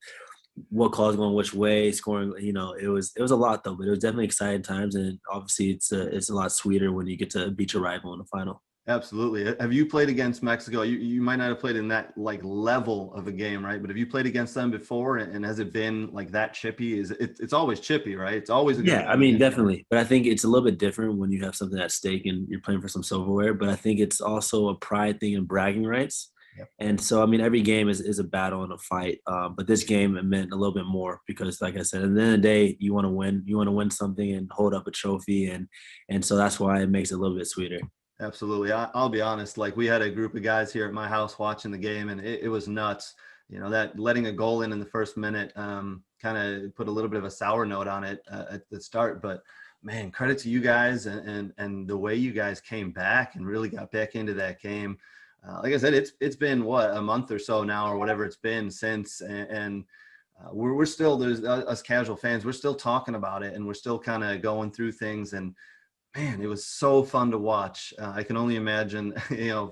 what calls going which way, scoring. It was a lot though, but it was definitely exciting times, and obviously it's a lot sweeter when you get to beat your rival in the final. Absolutely. Have you played against Mexico? You might not have played in that level of a game, right? But have you played against them before? And has it been like that chippy? It's always chippy, right? It's always a good game. Definitely. But I think it's a little bit different when you have something at stake and you're playing for some silverware. But I think it's also a pride thing and bragging rights. And so, I mean, every game is a battle and a fight. But this game, it meant a little bit more because, like I said, at the end of the day, you want to win. You want to win something and hold up a trophy. And so that's why it makes it a little bit sweeter. Absolutely. I'll be honest. Like, we had a group of guys here at my house watching the game, and it was nuts. You know, that letting a goal in the first minute kind of put a little bit of a sour note on it at the start. But man, credit to you guys and the way you guys came back and really got back into that game. Like I said, it's been a month or so now, or whatever it's been since, and we're still, there's us casual fans, we're still talking about it, and we're still kind of going through things. And man, it was so fun to watch. I can only imagine,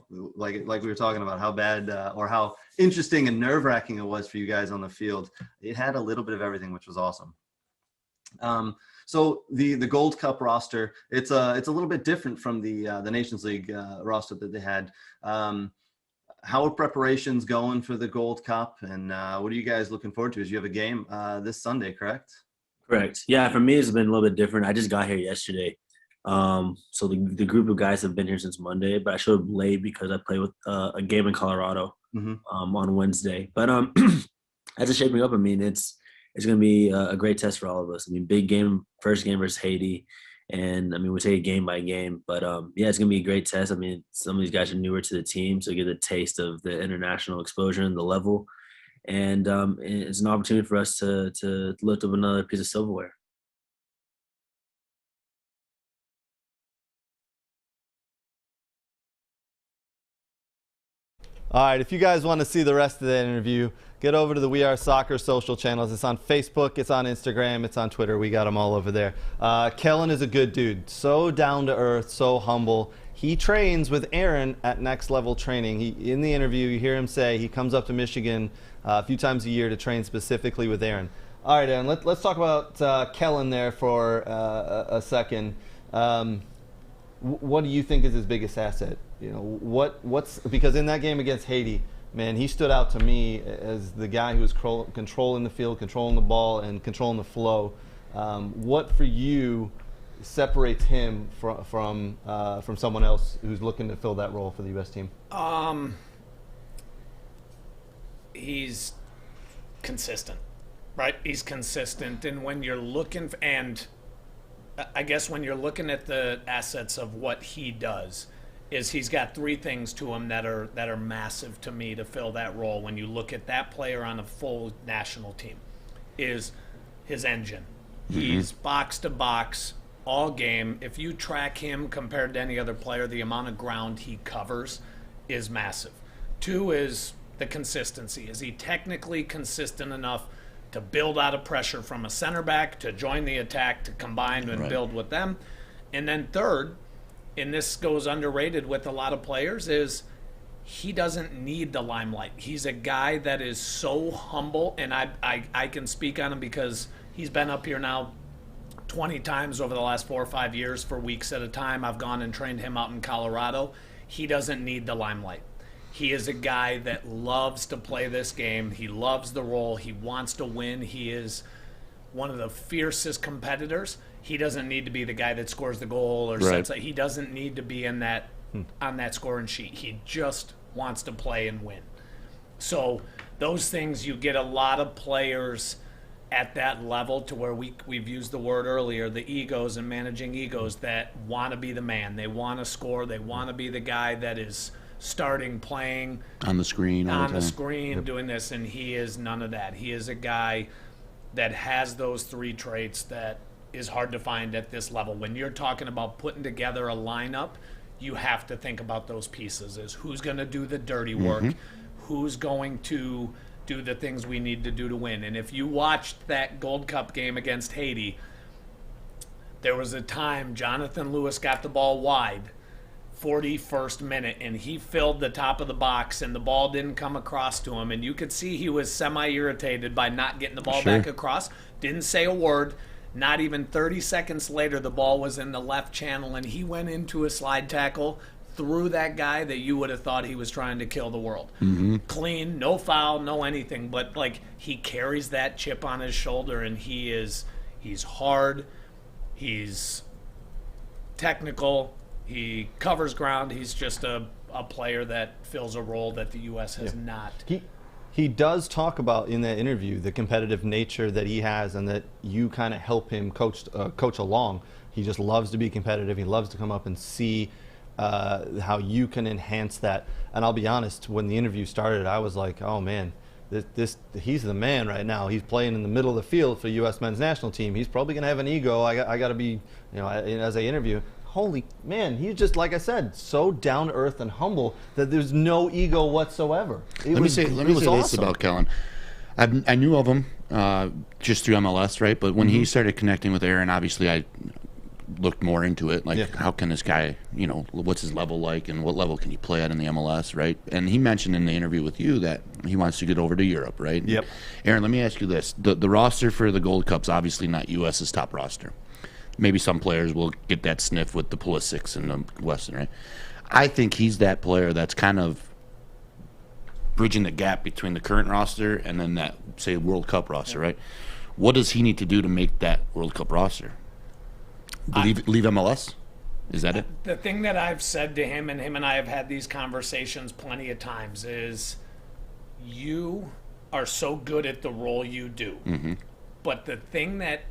like we were talking about, how bad or how interesting and nerve-wracking it was for you guys on the field. It had a little bit of everything, which was awesome. So the Gold Cup roster, it's a little bit different from the Nations League roster that they had. How are preparations going for the Gold Cup, and what are you guys looking forward to? As you have a game this Sunday, correct? Correct. Yeah, for me, it's been a little bit different. I just got here yesterday. So the group of guys have been here since Monday, but I showed up late because I played with a game in Colorado on Wednesday. But as it's shaping up, I mean, it's going to be a great test for all of us. I mean, big game, first game versus Haiti. And, I mean, we take it game by game. But, yeah, it's going to be a great test. I mean, some of these guys are newer to the team, so get a taste of the international exposure and the level. And it's an opportunity for us to lift up another piece of silverware. All right, if you guys want to see the rest of that interview, get over to the We Are Soccer social channels. It's on Facebook, it's on Instagram, it's on Twitter. We got them all over there. Kellen is a good dude, so down to earth, so humble. He trains with Aaron at Next Level Training. In the interview, you hear him say he comes up to Michigan a few times a year to train specifically with Aaron. All right, Aaron, let's talk about Kellen there for a second. What do you think is his biggest asset? You know, what's because in that game against Haiti, man, he stood out to me as the guy who was controlling the field, controlling the ball, and controlling the flow. What for you separates him from someone else who's looking to fill that role for the U.S. team? He's consistent, right? He's consistent, and when you're looking I guess when you're looking at the assets of what he does, is he's got three things to him that are massive to me to fill that role. When you look at that player on a full national team, is his engine. He's box to box all game. If you track him compared to any other player, the amount of ground he covers is massive. Two is the consistency. Is he technically consistent enough to build out of pressure from a center back, to join the attack, to combine and build with them? And then third, and this goes underrated with a lot of players, is he doesn't need the limelight. He's a guy that is so humble, and I can speak on him because he's been up here now 20 times over the last 4 or 5 years for weeks at a time. I've gone and trained him out in Colorado. He doesn't need the limelight. He is a guy that loves to play this game. He loves the role. He wants to win. He is one of the fiercest competitors. He doesn't need to be the guy that scores the goal or sets it. He doesn't need to be in that on that scoring sheet. He just wants to play and win. So those things, you get a lot of players at that level to where we've used the word earlier, the egos and managing egos, that want to be the man. They want to score. They want to be the guy that is starting, playing on the screen, doing this, and he is none of that. He is a guy that has those three traits that is hard to find at this level. When you're talking about putting together a lineup, you have to think about those pieces: is who's going to do the dirty work, who's going to do the things we need to do to win. And if you watched that Gold Cup game against Haiti, there was a time Jonathan Lewis got the ball wide, 41st minute, and he filled the top of the box and the ball didn't come across to him, and you could see he was semi-irritated by not getting the ball back across. Didn't say a word. Not even 30 seconds later, the ball was in the left channel, and he went into a slide tackle through that guy that you would have thought he was trying to kill the world. Clean, no foul, no anything, but like, he carries that chip on his shoulder, and he's hard, he's technical, he covers ground. He's just a a player that fills a role that the U.S. has not. He does talk about in that interview the competitive nature that he has, and that you kind of help him coach along. He just loves to be competitive. He loves to come up and see how you can enhance that. And I'll be honest, when the interview started, I was like, oh man, he's the man right now. He's playing in the middle of the field for U.S. men's national team. He's probably going to have an ego. I got to be, as I interview, holy man, he's just, like I said, so down to earth and humble that there's no ego whatsoever. Let me say this about Kellen. I knew of him just through MLS, right? But when he started connecting with Aaron, obviously I looked more into it. Like, how can this guy, what's his level like, and what level can he play at in the MLS, right? And he mentioned in the interview with you that he wants to get over to Europe, right? Yep. Aaron, let me ask you this. The roster for the Gold Cup's obviously not U.S.'s top roster. Maybe some players will get that sniff with the Pulisic's and the Weston, right? I think he's that player that's kind of bridging the gap between the current roster and then that, say, World Cup roster, right? What does he need to do to make that World Cup roster? Leave MLS? Is that it? The thing that I've said to him, and him and I have had these conversations plenty of times, is you are so good at the role you do. Mm-hmm. But the thing that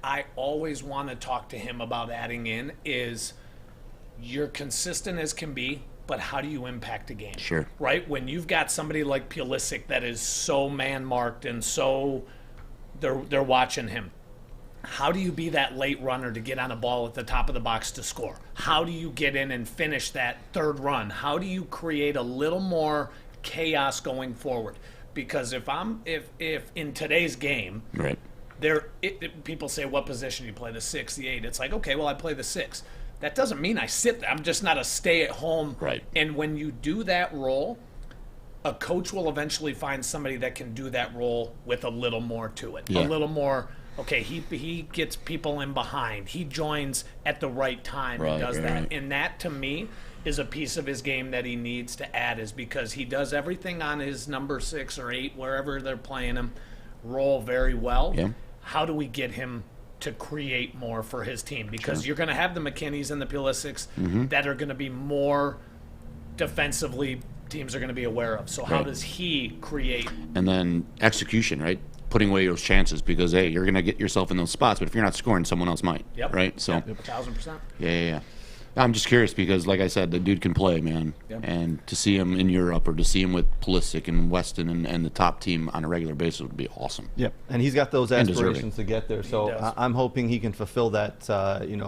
I always want to talk to him about adding in is you're consistent as can be, but how do you impact a game? Sure. Right? When you've got somebody like Pulisic that is so man-marked and so they're watching him, how do you be that late runner to get on a ball at the top of the box to score? How do you get in and finish that third run? How do you create a little more chaos going forward? Because if in today's game, right, people say, what position do you play, the 6, the 8? It's like, okay, well, I play the 6. That doesn't mean I sit there. I'm just not a stay-at-home. Right. And when you do that role, a coach will eventually find somebody that can do that role with a little more to it. Yeah. A little more, okay, he gets people in behind. He joins at the right time and does that. Right. And that, to me, is a piece of his game that he needs to add, is because he does everything on his number 6 or 8, wherever they're playing him, role very well. Yeah. How do we get him to create more for his team? Because you're going to have the McKinneys and the Pulisics that are going to be more defensively teams are going to be aware of. So how does he create? And then execution, right? Putting away those chances, because, hey, you're going to get yourself in those spots, but if you're not scoring, someone else might. Yep. Right? So, 1,000%. Yeah. I'm just curious because, like I said, the dude can play, man. Yep. And to see him in Europe or to see him with Pulisic and Weston and the top team on a regular basis would be awesome. Yep, and he's got those aspirations to get there. He So does. I'm hoping he can fulfill that,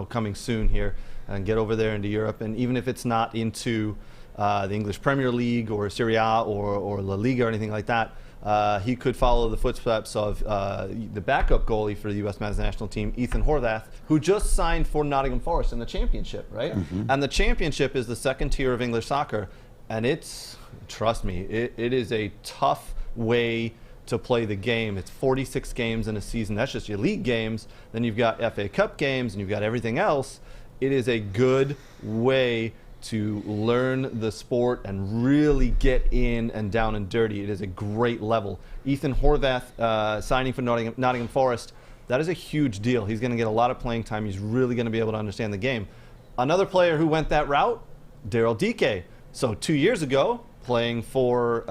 coming soon here and get over there into Europe. And even if it's not into the English Premier League or Serie A or La Liga or anything like that, he could follow the footsteps of the backup goalie for the U.S. men's national team, Ethan Horvath, who just signed for Nottingham Forest in the Championship, right? Mm-hmm. And the Championship is the second tier of English soccer, and trust me, it is a tough way to play the game. It's 46 games in a season. That's just your league games. Then you've got FA Cup games, and you've got everything else. It is a good way to learn the sport and really get in and down and dirty. It is a great level. Ethan Horvath signing for Nottingham Forest, that is a huge deal. He's going to get a lot of playing time. He's really going to be able to understand the game. Another player who went that route, Daryl Dike. So 2 years ago, playing for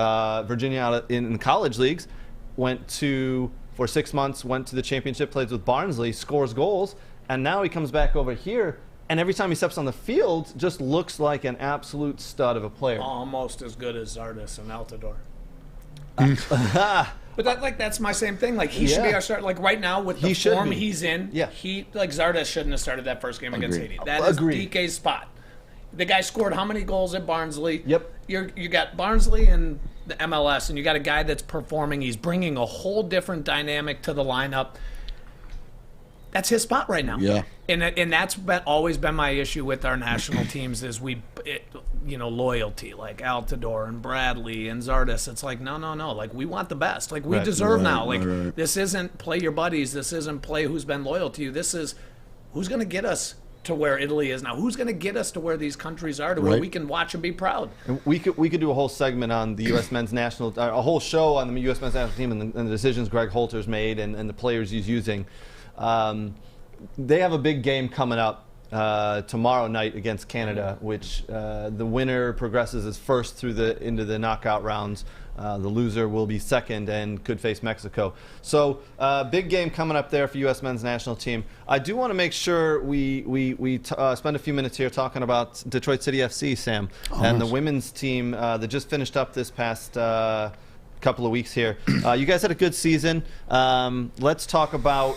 Virginia in college leagues, for 6 months, went to the championship, plays with Barnsley, scores goals, and now he comes back over here, and every time he steps on the field, just looks like an absolute stud of a player. Almost as good as Zardes and Altidore. But that's my same thing. Like, he should be our starter. Like, right now, with the form he's in, Zardes shouldn't have started that first game against Haiti. That is DK's spot. The guy scored how many goals at Barnsley? Yep. You got Barnsley and the MLS, and you got a guy that's performing. He's bringing a whole different dynamic to the lineup. That's his spot right now. Yeah. And that's always been my issue with our national teams is loyalty, like Altidore and Bradley and Zardes. It's like, no. Like, we want the best. Like, we deserve now. Like, this isn't play your buddies. This isn't play who's been loyal to you. This is who's going to get us to where Italy is now. Who's going to get us to where these countries are, to where we can watch and be proud. And we could do a whole segment on the U.S. men's national, a whole show on the U.S. men's national team and the decisions Greg Holter's made and the players he's using. They have a big game coming up tomorrow night against Canada, which the winner progresses as first into the knockout rounds. The loser will be second and could face Mexico. So big game coming up there for U.S. men's national team. I do want to make sure we spend a few minutes here talking about Detroit City FC, Sam, and the women's team that just finished up this past couple of weeks here. You guys had a good season. Let's talk about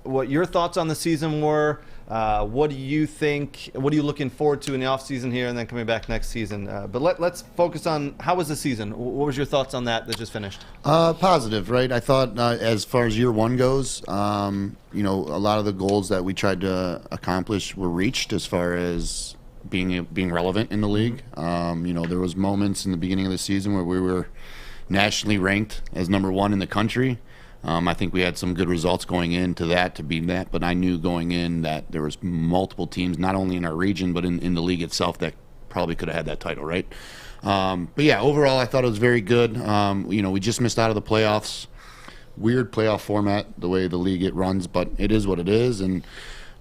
what your thoughts on the season were. What do you think? What are you looking forward to in the off season here, and then coming back next season? But let's focus on how was the season. What was your thoughts on that just finished? Positive, right? I thought as far as year one goes, a lot of the goals that we tried to accomplish were reached as far as being relevant in the league. There was moments in the beginning of the season where we were nationally ranked as #1 in the country. I think we had some good results going into that to beat that, but I knew going in that there was multiple teams, not only in our region, but in the league itself that probably could have had that title, right? But yeah, overall, I thought it was very good. We just missed out of the playoffs. Weird playoff format, the way the league it runs, but it is what it is. And,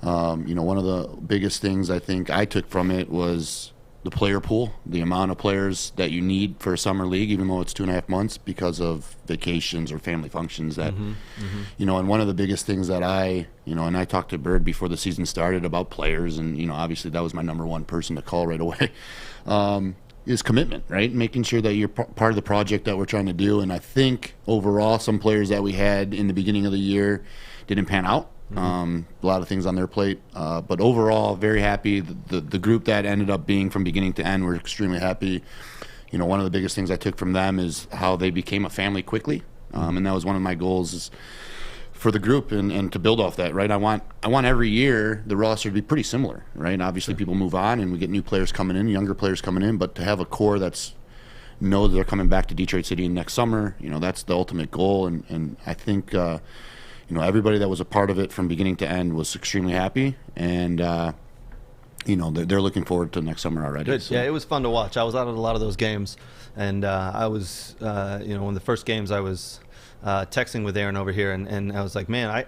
one of the biggest things I think I took from it was the player pool, the amount of players that you need for a summer league, even though it's 2.5 months because of vacations or family functions that, and one of the biggest things that and I talked to Byrd before the season started about players, and, obviously that was my #1 person to call right away, is commitment, right? Making sure that you're part of the project that we're trying to do. And I think overall some players that we had in the beginning of the year didn't pan out. A lot of things on their plate, but overall very happy. The group that ended up being from beginning to end, we're extremely happy. One of the biggest things I took from them is how they became a family quickly, and that was one of my goals is for the group and to build off that, right? I want every year the roster to be pretty similar, right? Obviously people move on and we get new players coming in, younger players coming in, but to have a core that's know they're coming back to Detroit City next summer, that's the ultimate goal. And I think everybody that was a part of it from beginning to end was extremely happy, and they're looking forward to next summer already. Good. So. Yeah, it was fun to watch. I was out at a lot of those games, and I was, one of the first games I was texting with Aaron over here, and I was like, man,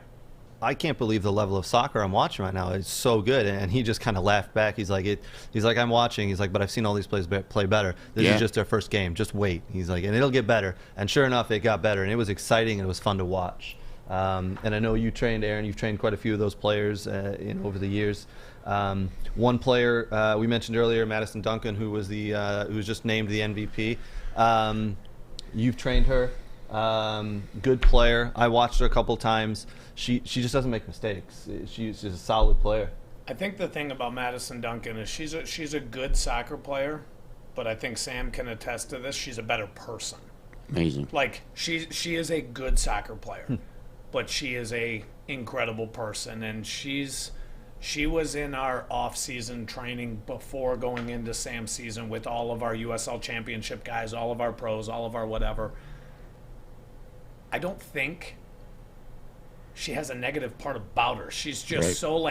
I can't believe the level of soccer I'm watching right now. It's so good. And he just kind of laughed back. He's like, I'm watching. He's like, but I've seen all these players play better. This is just their first game. Just wait. He's like, and it'll get better. And sure enough, it got better, and it was exciting and it was fun to watch. And I know you trained, Aaron. You've trained quite a few of those players over the years. One player we mentioned earlier, Madison Duncan, who was just named the MVP. You've trained her. Good player. I watched her a couple times. She just doesn't make mistakes. She's a solid player. I think the thing about Madison Duncan is she's a good soccer player, but I think Sam can attest to this. She's a better person. Amazing. Like she is a good soccer player. But she is a incredible person, and she was in our off-season training before going into Sam's season with all of our USL Championship guys, all of our pros, all of our whatever. I don't think she has a negative part about her. She's just so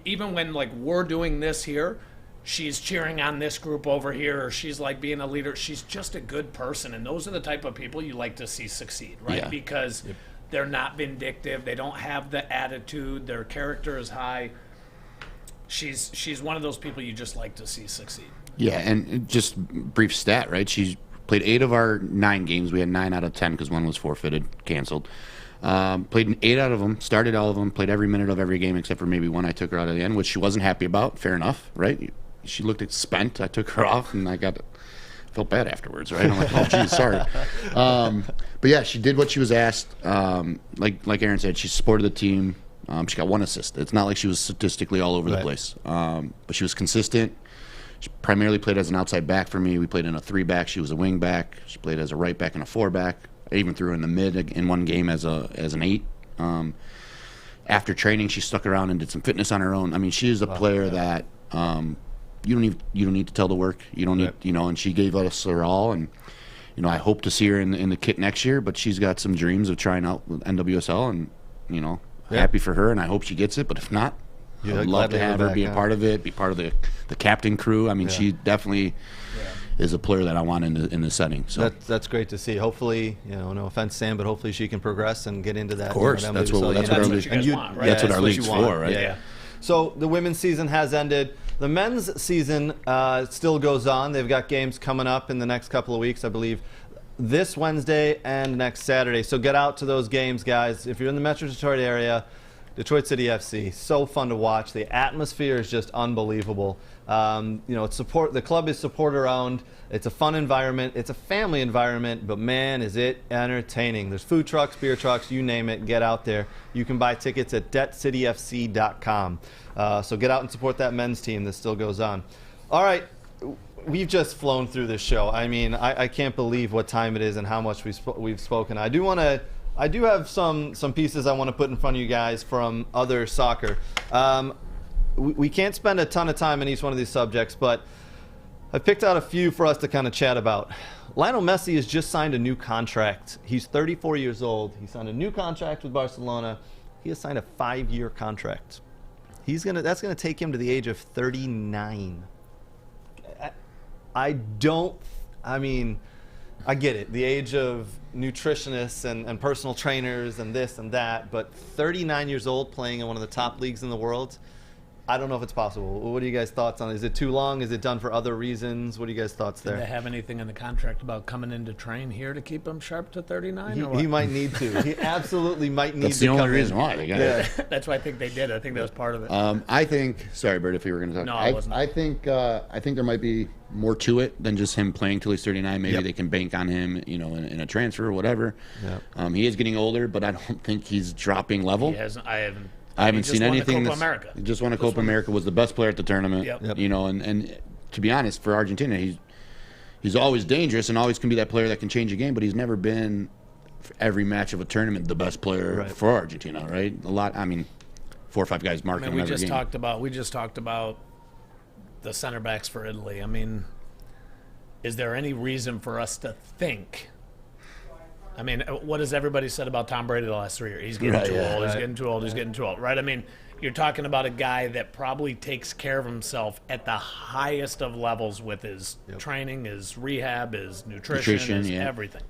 even when we're doing this here, she's cheering on this group over here, or she's being a leader. She's just a good person, and those are the type of people you like to see succeed, right? Yeah. Because they're not vindictive. They don't have the attitude. Their character is high. She's one of those people you just like to see succeed. Yeah, and just brief stat, right? She's played 8 of our 9 games. We had 9 out of 10 because one was forfeited, canceled. Played 8 out of them, started all of them, played every minute of every game except for maybe one I took her out at the end, which she wasn't happy about. Fair enough, right? She looked spent. I took her off, and felt bad afterwards, right? I'm like, oh, geez, sorry. But yeah, she did what she was asked. Like Aaron said, she supported the team. She got 1 assist. It's not like she was statistically all over the place. But she was consistent. She primarily played as an outside back for me. We played in a 3-back. She was a wing back. She played as a right back and a 4-back. I even threw her in the mid in one game as an 8. After training, she stuck around and did some fitness on her own. I mean, she is a player that you don't need to tell the work. You don't need, and she gave us her all. And, I hope to see her in the kit next year, but she's got some dreams of trying out with NWSL, and, happy for her, and I hope she gets it. But if not, I'd love to have her be a part of it, be part of the captain crew. I mean, she definitely is a player that I want in the setting. So that's great to see. Hopefully, no offense, Sam, but hopefully she can progress and get into that. Of course, that's what our league's for, right? Yeah. So the women's season has ended. The men's season still goes on. They've got games coming up in the next couple of weeks, I believe, this Wednesday and next Saturday. So get out to those games, guys. If you're in the Metro Detroit area, Detroit City FC, so fun to watch. The atmosphere is just unbelievable. It's the club is supporter-owned. It's a fun environment. It's a family environment, but man, is it entertaining. There's food trucks, beer trucks, you name it. Get out there. You can buy tickets at debtcityfc.com. So get out and support that men's team that still goes on. All right, we've just flown through this show. I mean, I can't believe what time it is and how much we've spoken. I do have some pieces I want to put in front of you guys from other soccer. We can't spend a ton of time on each one of these subjects, but I picked out a few for us to kind of chat about. Lionel Messi has just signed a new contract. He's 34 years old. He signed a new contract with Barcelona. He has signed a 5-year contract. That's gonna take him to the age of 39. I get it, the age of nutritionists and personal trainers and this and that, but 39 years old playing in one of the top leagues in the world, I don't know if it's possible. What are you guys' thoughts on it? Is it too long? Is it done for other reasons? What are you guys' thoughts there? Do they have anything in the contract about coming in to train here to keep him sharp to 39? He might need to. He absolutely might need to. That's the only reason why. That's why I think they did. I think that was part of it. I think. Sorry, Bert, if you were going to talk. No, I wasn't. I think there might be more to it than just him playing till he's 39. Maybe they can bank on him, in a transfer or whatever. Yep. He is getting older, but I don't think he's dropping level. He hasn't. I haven't seen anything. He just won a Copa America. Was the best player at the tournament. Yep. And to be honest, for Argentina, he's always dangerous and always can be that player that can change a game. But he's never been for every match of a tournament the best player for Argentina. Right? 4 or 5 guys marking him every game. We just talked about the center backs for Italy. I mean, is there any reason for us to think? I mean, what has everybody said about Tom Brady the last 3 years? He's getting too old. He's getting too old. He's getting too old. Right? I mean, you're talking about a guy that probably takes care of himself at the highest of levels with his training, his rehab, his nutrition, his everything.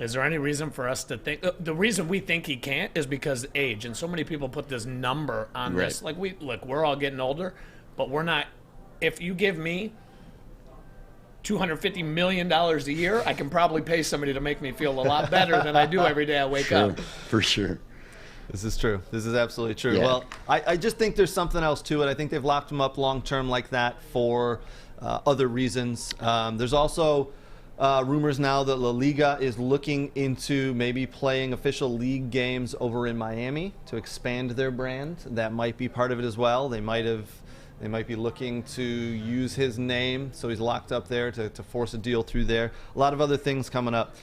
Is there any reason for us to think? The reason we think he can't is because age, and so many people put this number on this. Like we're all getting older, but we're not. If you give me $250 million a year, I can probably pay somebody to make me feel a lot better than I do every day I wake up. For sure. This is true. This is absolutely true. Yeah. Well, I just think there's something else to it. I think they've locked him up long term like that for other reasons. There's also rumors now that La Liga is looking into maybe playing official league games over in Miami to expand their brand. That might be part of it as well. They might be looking to use his name, so he's locked up there to force a deal through there. A lot of other things coming up.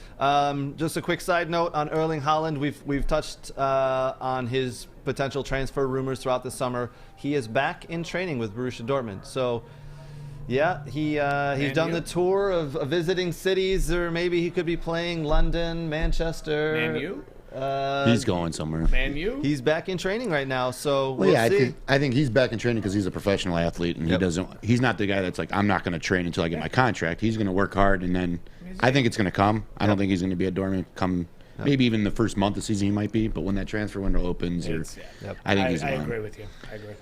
Just a quick side note on Erling Haaland. We've touched on his potential transfer rumors throughout the summer. He is back in training with Borussia Dortmund. So, yeah, he's done the tour of visiting cities, or maybe he could be playing London, Manchester. Man U? He's going somewhere. Man U? He's back in training right now, so we'll see. I think he's back in training because he's a professional athlete, and he's not the guy that's like, I'm not going to train until I get my contract. He's going to work hard, and then I think it's going to come. I don't think he's going to be at Dortmund come. Maybe even the first month of the season he might be, but when that transfer window opens, I think he's gone. I agree with you. I agree.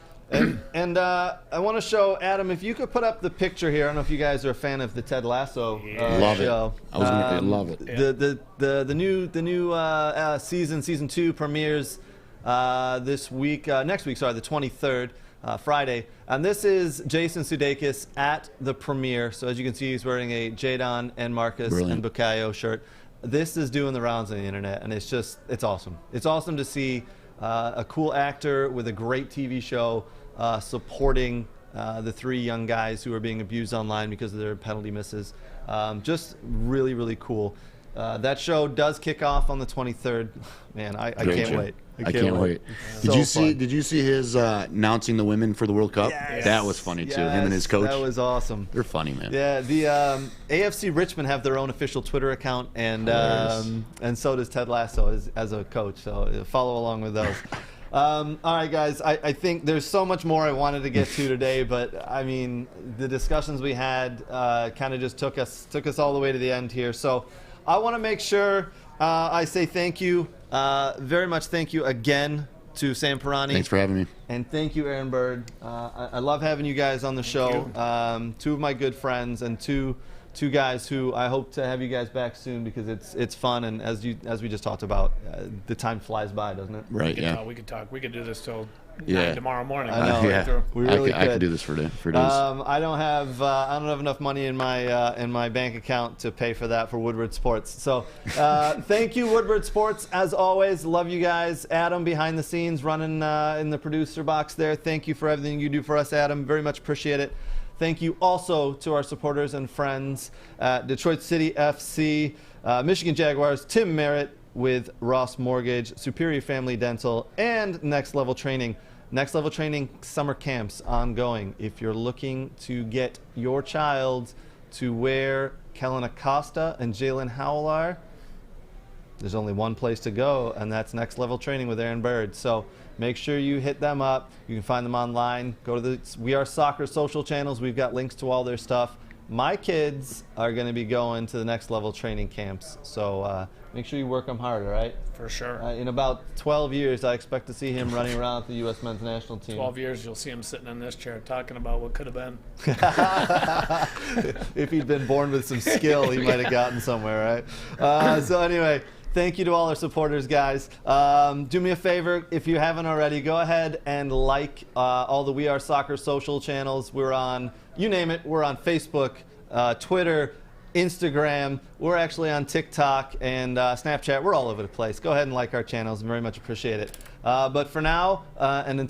And I want to show Adam, if you could put up the picture here. I don't know if you guys are a fan of the Ted Lasso love show. I was going to love it. The new season 2 premieres this week, next week, the 23rd, Friday. And this is Jason Sudeikis at the premiere. So as you can see, he's wearing a Jadon and Marcus and Bukayo shirt. This is doing the rounds on the internet, and it's awesome. It's awesome to see a cool actor with a great TV show supporting the 3 young guys who are being abused online because of their penalty misses. Just really, really cool. That show does kick off on the 23rd. Man, I can't wait. I can't wait. Did you see his announcing the women for the World Cup? Yes. That was funny too. Him and his coach. That was awesome. They're funny, man. Yeah, the AFC Richmond have their own official Twitter account, and so does Ted Lasso as a coach. So follow along with those. All right, guys. I think there's so much more I wanted to get to today, but I mean, the discussions we had kind of just took us all the way to the end here. So I want to make sure I say thank you, very much thank you again to Sam Piranie. Thanks for having me. And thank you, Aaron Byrd. I love having you guys on the show. Two of my good friends and two guys who I hope to have you guys back soon because it's fun, and as we just talked about, the time flies by, doesn't it? Right. We could talk. We could do this till Yeah. 9 tomorrow morning. I know. Yeah. We really I could do this for days. I don't have enough money in my bank account to pay for that for Woodward Sports. So thank you, Woodward Sports. As always, love you guys. Adam behind the scenes running in the producer box there. Thank you for everything you do for us, Adam. Very much appreciate it. Thank you also to our supporters and friends at Detroit City FC, Michigan Jaguars, Tim Merritt with Ross Mortgage, Superior Family Dental, and Next Level Training. Next Level Training summer camps ongoing. If you're looking to get your child to where Kellen Acosta and Jalen Howell are, there's only one place to go, and that's Next Level Training with Aaron Byrd. So make sure you hit them up. You can find them online. Go to the We Are Soccer social channels. We've got links to all their stuff. My kids are going to be going to the Next Level Training camps, so make sure you work them hard, all right? For sure. In about 12 years, I expect to see him running around with the U.S. men's national team. 12 years, you'll see him sitting in this chair talking about what could have been. If he'd been born with some skill, he might have gotten somewhere, right? So anyway, thank you to all our supporters, guys. Do me a favor, if you haven't already, go ahead and like all the We Are Soccer social channels. We're on, you name it, we're on Facebook, Twitter, Instagram. We're actually on TikTok and Snapchat. We're all over the place. Go ahead and like our channels. Very much appreciate it. But for now, and until